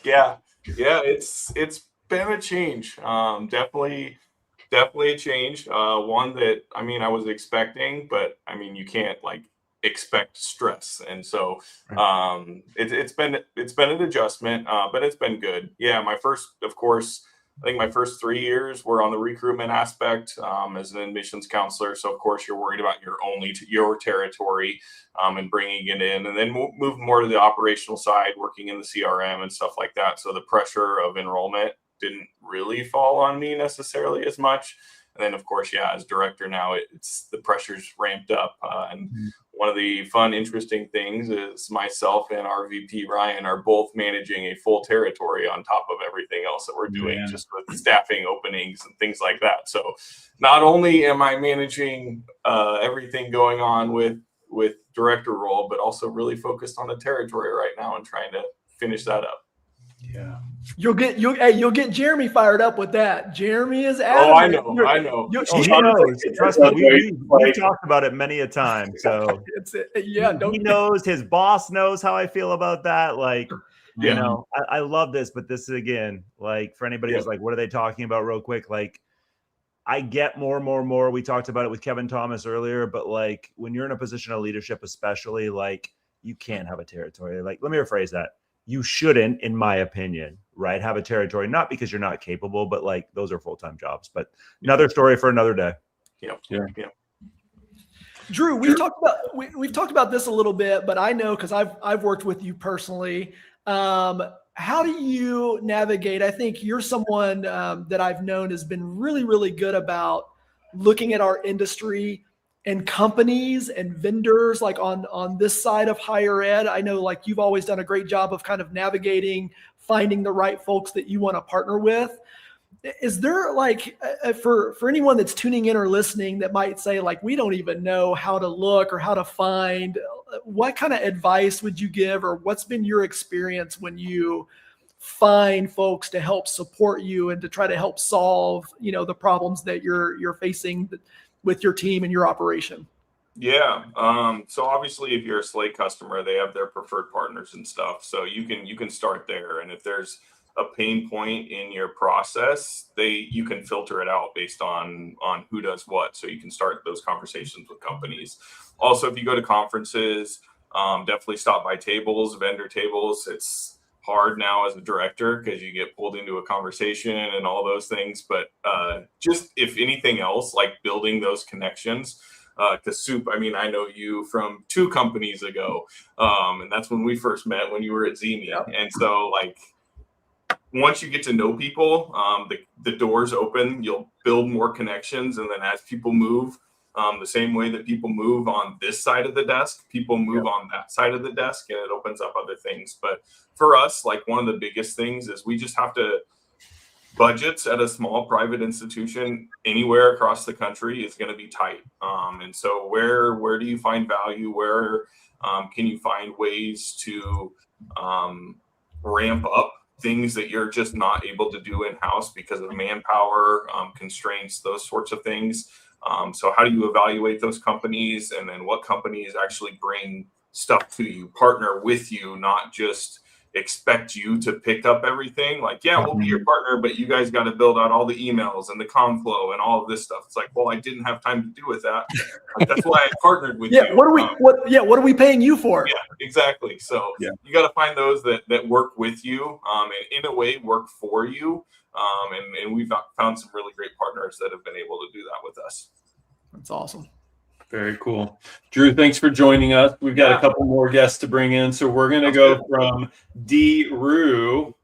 Yeah, it's been a change. Definitely a change. One that I was expecting, but you can't like expect stress, and so it's been an adjustment, but it's been good. Yeah, my first 3 years were on the recruitment aspect as an admissions counselor. So of course you're worried about your territory and bringing it in, and then move more to the operational side, working in the CRM and stuff like that. So the pressure of enrollment didn't really fall on me necessarily as much. And then of course, as director now, it's the pressure's ramped up. And one of the fun, interesting things is myself and our VP Ryan are both managing a full territory on top of everything else that we're doing, just with staffing openings and things like that. So not only am I managing everything going on with director role, but also really focused on the territory right now and trying to finish that up. Yeah. You'll get Jeremy fired up with that. Jeremy is Oh, I adamant. know. He knows. Trust me, we've talked about it many a time. So he knows, his boss knows how I feel about that. Like, you know, I love this, but this is again, like for anybody who's like, what are they talking about real quick? Like, I get more. We talked about it with Kevin Thomas earlier, but like when you're in a position of leadership, especially, like you can't have a territory. Like, let me rephrase that. You shouldn't, in my opinion, right, have a territory, not because you're not capable, but like those are full-time jobs. But another story for another day. Yeah. Drew, we've talked about this a little bit, but I know because I've worked with you personally. How do you navigate? I think you're someone that I've known has been really, really good about looking at our industry and companies and vendors like on this side of higher ed. I know like you've always done a great job of kind of navigating, finding the right folks that you want to partner with. Is there like for anyone that's tuning in or listening that might say like, we don't even know how to look or how to find, what kind of advice would you give, or what's been your experience when you find folks to help support you and to try to help solve, the problems that you're facing with your team and your operation? Yeah. So obviously if you're a Slate customer, they have their preferred partners and stuff. So you can start there. And if there's a pain point in your process, you can filter it out based on who does what. So you can start those conversations with companies. Also, if you go to conferences, definitely stop by tables, vendor tables. It's hard now as a director because you get pulled into a conversation and all those things. But just if anything else, like building those connections. Because Soup, I mean, I know you from 2 companies ago, and that's when we first met when you were at Zemi. Yep. And so, like, once you get to know people, the doors open. You'll build more connections, and then as people move, the same way that people move on this side of the desk, people move on that side of the desk, and it opens up other things. But for us, like one of the biggest things is we just have to. Budgets at a small private institution anywhere across the country is going to be tight. And so where do you find value? Where can you find ways to ramp up things that you're just not able to do in-house because of manpower, constraints, those sorts of things? So how do you evaluate those companies, and then what companies actually bring stuff to you, partner with you, not just expect you to pick up everything? Like, yeah, we'll be your partner, but you guys got to build out all the emails and the comm flow and all of this stuff. It's like, well, I didn't have time to do with that. Like, that's why I partnered with you. What are we paying you for? Yeah, exactly. So you got to find those that work with you, and in a way work for you. And we've found some really great partners that have been able to do that with us. That's awesome. Very cool. Drew, thanks for joining us. We've got a couple more guests to bring in. So we're going to go from D-Rue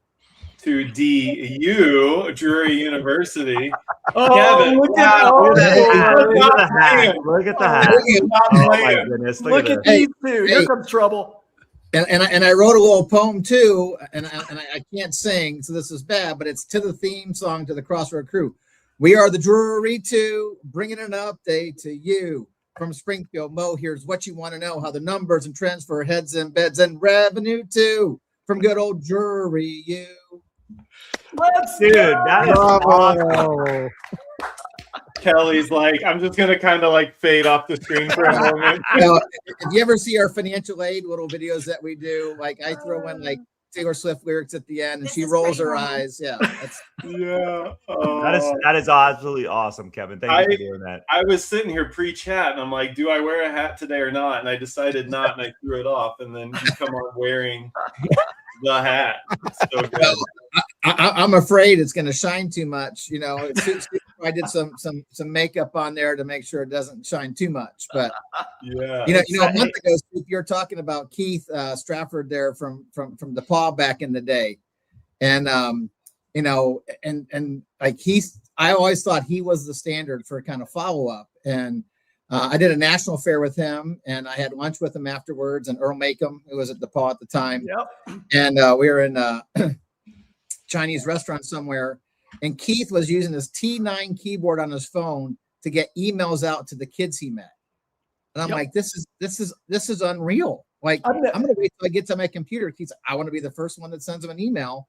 to D-U, Drury University. Kevin. Look at the hat. Oh my goodness. Look at these two. Here comes trouble. And I wrote a little poem too, and I can't sing, so this is bad, but it's to the theme song to the Crossroad crew. We are the Drury 2, bringing an update to you. From Springfield, Mo, here's what you want to know, how the numbers and trends for heads and beds and revenue too. From good old Drury U. Dude, that is awesome. Kelly's like, I'm just going to kind of like fade off the screen for a moment. If you ever see our financial aid little videos that we do, like I throw in like Taylor Swift lyrics at the end and she rolls her eyes. Yeah. That is absolutely awesome, Kevin. Thank you for doing that. I was sitting here pre-chat and I'm like, do I wear a hat today or not? And I decided not, and I threw it off. And then you come on wearing the hat. It's so good. Well, I'm afraid it's going to shine too much. I did some makeup on there to make sure it doesn't shine too much. But a month ago, you're talking about Keith Strafford there from DePaul back in the day, and like I always thought he was the standard for kind of follow up. And I did a national fair with him, and I had lunch with him afterwards. And Earl Macomb, who was at DePaul at the time, and we were in a Chinese restaurant somewhere. And Keith was using his T9 keyboard on his phone to get emails out to the kids he met. And I'm like, this is unreal. Like, I'm going to wait till I get to my computer. I want to be the first one that sends him an email.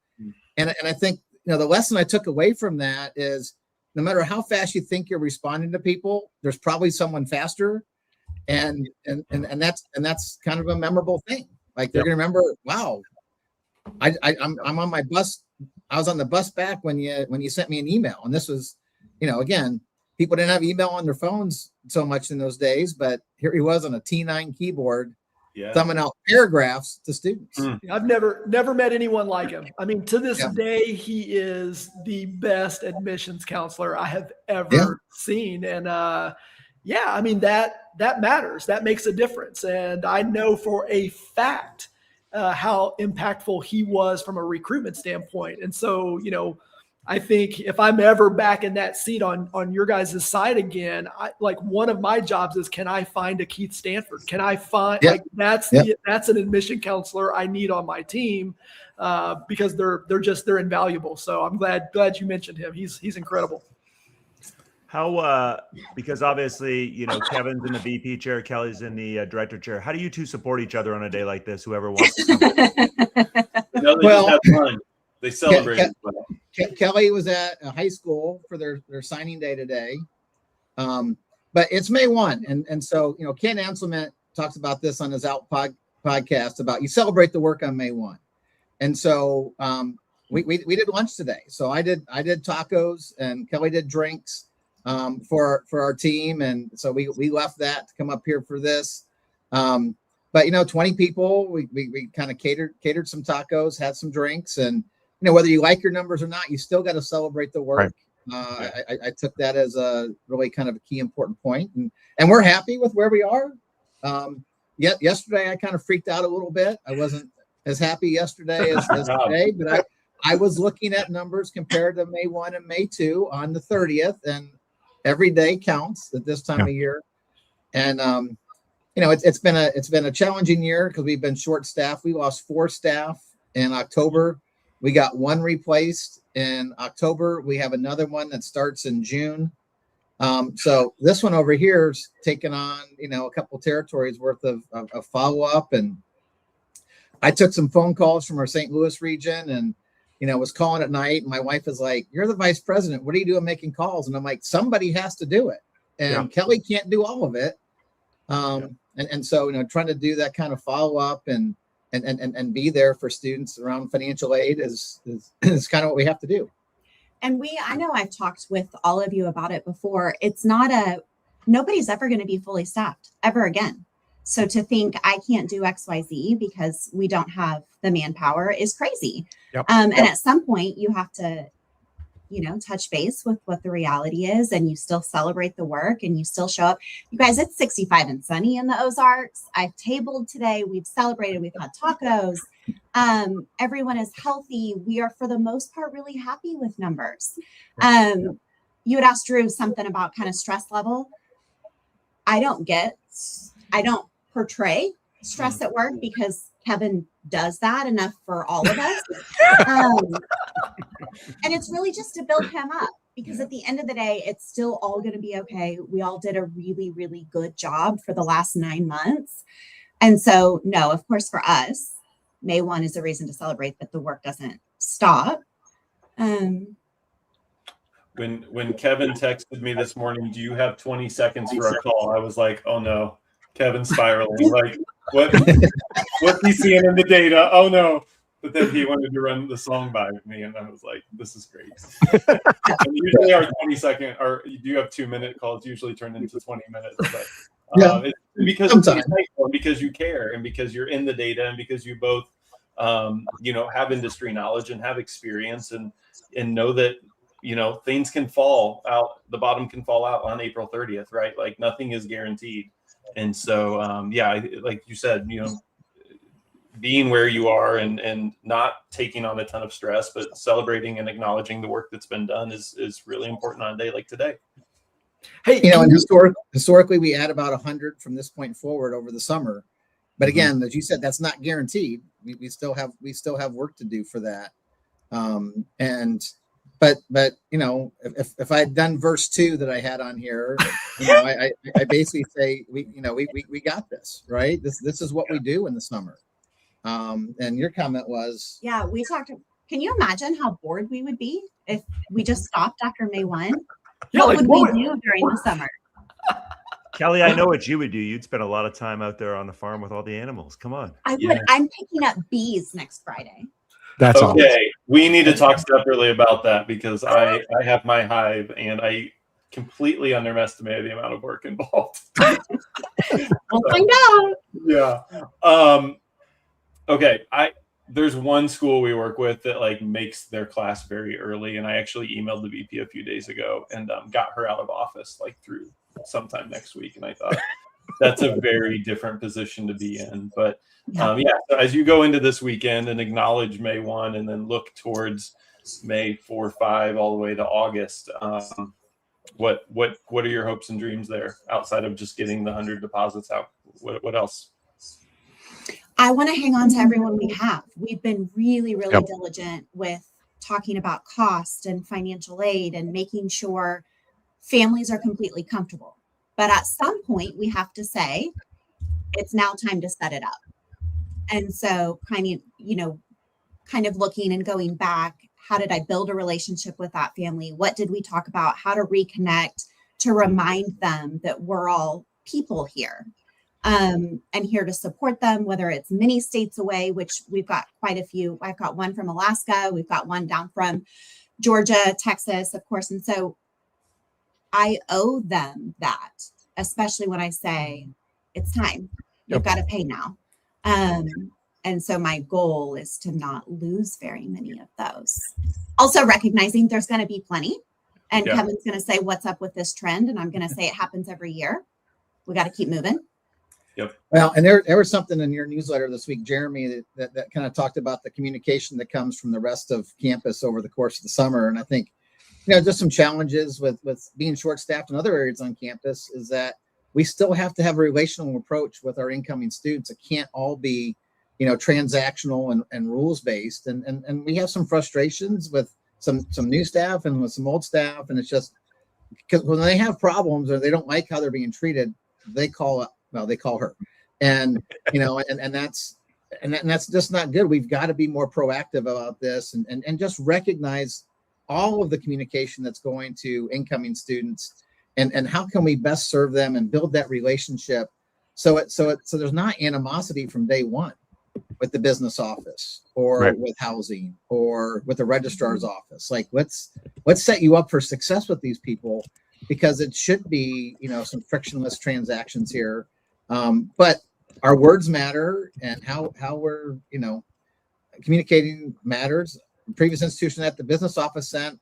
And I think, the lesson I took away from that is no matter how fast you think you're responding to people, there's probably someone faster. And that's kind of a memorable thing. Like they're going to remember, wow, I'm on my bus. I was on the bus back when you sent me an email, and this was, again, people didn't have email on their phones so much in those days, but here he was on a T9 keyboard, thumbing out paragraphs to students. I've never met anyone like him. I mean, to this day, he is the best admissions counselor I have ever seen. And I mean, that matters. That makes a difference. And I know for a fact how impactful he was from a recruitment standpoint. And so, I think if I'm ever back in that seat on your guys' side again, one of my jobs is, can I find a Keith Stanford? Can I find that's an admission counselor I need on my team because they're invaluable. So I'm glad you mentioned him. He's incredible. How because obviously Kevin's in the VP chair, Kelly's in the director chair. How do you two support each other on a day like this? Whoever wants to come. They just have fun. They celebrate. Kelly was at a high school for their signing day today. But it's May 1. And so, Ken Anselman talks about this on his podcast about you celebrate the work on May 1. And so we did lunch today. So I did tacos and Kelly did drinks for our team. And so we left that to come up here for this. But 20 people, we kind of catered some tacos, had some drinks, and whether you like your numbers or not, you still got to celebrate the work. Right. I took that as a really kind of a key important point, and we're happy with where we are. Yesterday I kind of freaked out a little bit. I wasn't as happy yesterday as today, but I was looking at numbers compared to May 1 and May 2 on the 30th, and every day counts at this time of year. And it's been a challenging year because we've been short staffed. We lost 4 staff in October. We got 1 replaced in October. We have another one that starts in June. So this one over here is taking on, a couple territories worth of follow-up. And I took some phone calls from our St. Louis region and, was calling at night. And my wife is like, "You're the vice president. What are you doing making calls?" And I'm like, somebody has to do it. And Kelly can't do all of it. And so, trying to do that kind of follow-up and be there for students around financial aid is kind of what we have to do. And I know I've talked with all of you about it before. It's nobody's ever going to be fully staffed ever again. So to think I can't do XYZ because we don't have the manpower is crazy. And at some point you have to, touch base with what the reality is, and you still celebrate the work and you still show up. You guys, it's 65 and sunny in the Ozarks. I've tabled today. We've celebrated. We've had tacos. Everyone is healthy. We are, for the most part, really happy with numbers. You had asked Drew something about kind of stress level. I don't portray stress at work because Kevin does that enough for all of us. And it's really just to build him up, because at the end of the day, it's still all going to be okay. We all did a really, really good job for the last 9 months. And so, no, of course, for us, May 1 is a reason to celebrate that the work doesn't stop. When Kevin texted me this morning, "Do you have 20 seconds for a call?" I was like, "Oh no, Kevin's spiraling." Like, what's he seeing in the data? Oh no. But then he wanted to run the song by me, and I was like, "This is great." And usually our 20-second, or you do have 2-minute calls, usually turn into 20 minutes. But it's because it's insightful, because you care, and because you're in the data, and because you both, have industry knowledge and have experience, and know that things can fall out. The bottom can fall out on April 30th, right? Like nothing is guaranteed, and so like you said, being where you are and not taking on a ton of stress, but celebrating and acknowledging the work that's been done is really important on a day like today. Hey, and historically we add about 100 from this point forward over the summer. But again, as you said, that's not guaranteed. We still have work to do for that. But if I had done verse 2 that I had on here, I basically say we got this, right? This is what we do in the summer. And your comment was, we talked. Can you imagine how bored we would be if we just stopped after May 1? What would we do during the summer? Kelly, I know what you would do. You'd spend a lot of time out there on the farm with all the animals. Come on. I would. I'm picking up bees next Friday. That's okay. We need to talk separately about that, because I have my hive, and I completely underestimated the amount of work involved. We'll find out. Yeah. Okay. There's one school we work with that like makes their class very early, and I actually emailed the VP a few days ago and got her out of office like through sometime next week. And I thought that's a very different position to be in. But so as you go into this weekend and acknowledge May 1 and then look towards May 4, 5, all the way to August, what are your hopes and dreams there outside of just getting the 100 deposits out? What else? I want to hang on to everyone we have. We've been really, really diligent with talking about cost and financial aid and making sure families are completely comfortable. But at some point, we have to say, it's now time to set it up. And so kind of looking and going back, how did I build a relationship with that family? What did we talk about? How to reconnect, to remind them that we're all people here. And here to support them, whether it's many states away, which we've got quite a few. I've got one from Alaska. We've got one down from Georgia, Texas, of course. And so I owe them that, especially when I say it's time. You've got to pay now. And so my goal is to not lose very many of those. Also recognizing there's going to be plenty. And Kevin's going to say, what's up with this trend? And I'm going to say it happens every year. We got to keep moving. Yep. Well, and there was something in your newsletter this week, Jeremy, that kind of talked about the communication that comes from the rest of campus over the course of the summer. And I think, just some challenges with being short-staffed in other areas on campus is that we still have to have a relational approach with our incoming students. It can't all be, transactional and rules-based. And we have some frustrations with some new staff and with some old staff. And it's just because when they have problems or they don't like how they're being treated, they call her, and and that's just not good. We've got to be more proactive about this and just recognize all of the communication that's going to incoming students and how can we best serve them and build that relationship so there's not animosity from day one with the business office or with housing or with the registrar's office. Like let's set you up for success with these people, because it should be some frictionless transactions here. But our words matter, and how we're, communicating matters. The previous institution that the business office sent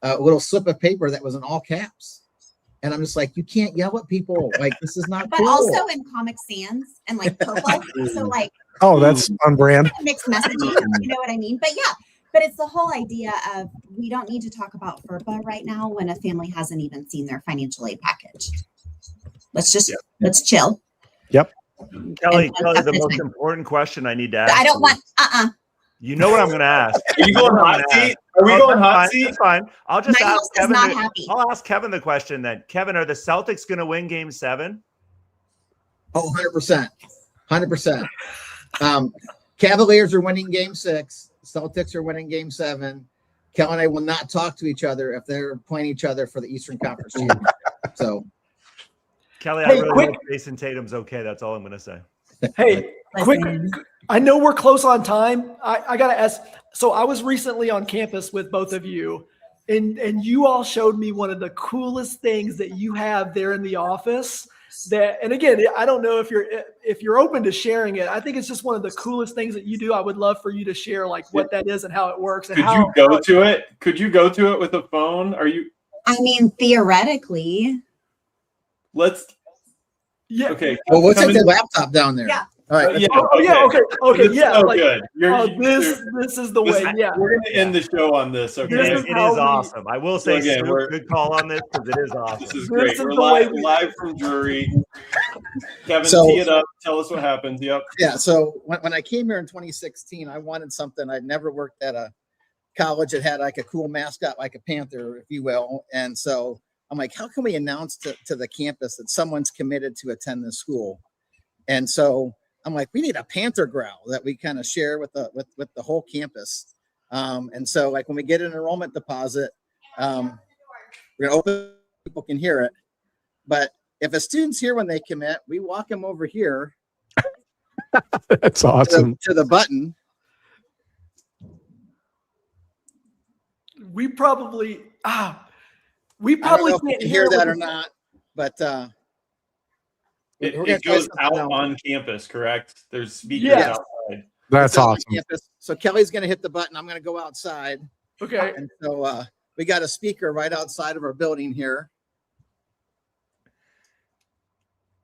a little slip of paper that was in all caps. And I'm just like, you can't yell at people. Like, this is not but cool. Also in Comic Sans and like purple. So like, that's on brand. Mixed messaging, you know what I mean? But it's the whole idea of we don't need to talk about FERPA right now when a family hasn't even seen their financial aid package. Let's chill. Yep. Kelly, the most important question I need to ask. I don't want, You know what I'm going to ask. Are you going hot seat? Are we going hot seat? That's fine. I'll just My ask house is Kevin. not happy. I'll ask Kevin the question then. Kevin, are the Celtics going to win Game 7? Oh, 100%. 100%. Cavaliers are winning Game 6. Celtics are winning Game 7. Kel and I will not talk to each other if they're playing each other for the Eastern Conference Championship. So, Kelly, I really hope Jason Tatum's okay. That's all I'm going to say. Hey, quick. I know we're close on time. I got to ask. So I was recently on campus with both of you, and you all showed me one of the coolest things that you have there in the office. And again, I don't know if you're open to sharing it. I think it's just one of the coolest things that you do. I would love for you to share like what that is and how it works. And you go to it? Could you go to it with a phone? Are you? I mean, theoretically. Yeah. Okay. Well, what's at the laptop down there? Yeah. All right. Okay. Yeah. So good. This is the way. Yeah. We're going to end the show on this. Okay. It is awesome. I will say, again, good call on this because it is awesome. This is great. We're live from Drury. Kevin, tee it up. Tell us what happens. Yep. Yeah. So when I came here in 2016, I wanted something. I'd never worked at a college that had like a cool mascot, like a panther, if you will. And so I'm like, how can we announce to the campus that someone's committed to attend this school? And so I'm like, we need a panther growl that we kind of share with the whole campus. And so like when we get an enrollment deposit, we're gonna open, people can hear it. But if a student's here when they commit, we walk them over here. That's awesome. To the button. We probably We I don't probably know if you can't can hear that what or not, but It, we're gonna it try goes something out else. on campus, correct? There's speakers Yes. outside. That's It's on awesome. campus. So Kelly's going to hit the button. I'm going to go outside. Okay. And so we got a speaker right outside of our building here.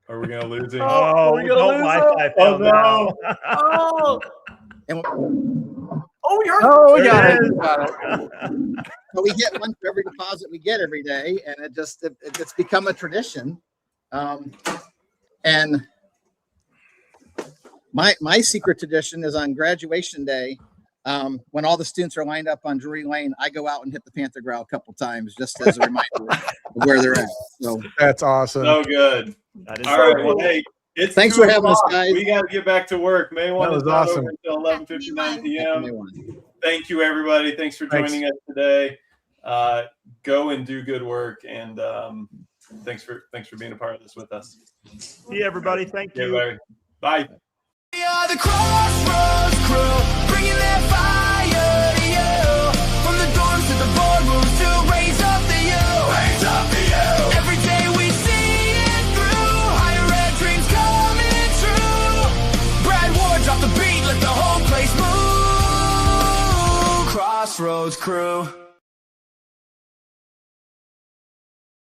Are we gonna lose it? Oh, we gonna no lose Wi-Fi it? failed Oh, no. now. Oh, And we heard Oh, we There got it it. is. We got it. so we get one for every deposit we get every day. And it's become a tradition. And my secret tradition is on graduation day. When all the students are lined up on Drury Lane, I go out and hit the Panther Growl a couple times just as a reminder of where they're at. So That's awesome. So good. That is All right. so Well, cool. hey, it's Thanks 2 for having us, o'clock. guys. We got to get back to work. May 1 That is was not awesome. over until 11:59 p.m. Everyone. Thank you, everybody. Thanks for Thanks. joining us today. Go and do good work, and thanks for being a part of this with us. See everybody. Thank you. Everybody. Bye. We are the Crossroads crew, bringing that fire to you. From the dorms to the boardrooms to raise up the you. Raise up the you. Every day we see it through. Higher ed dreams coming true. Brad Ward, drop the beat, let the whole place move. Crossroads crew.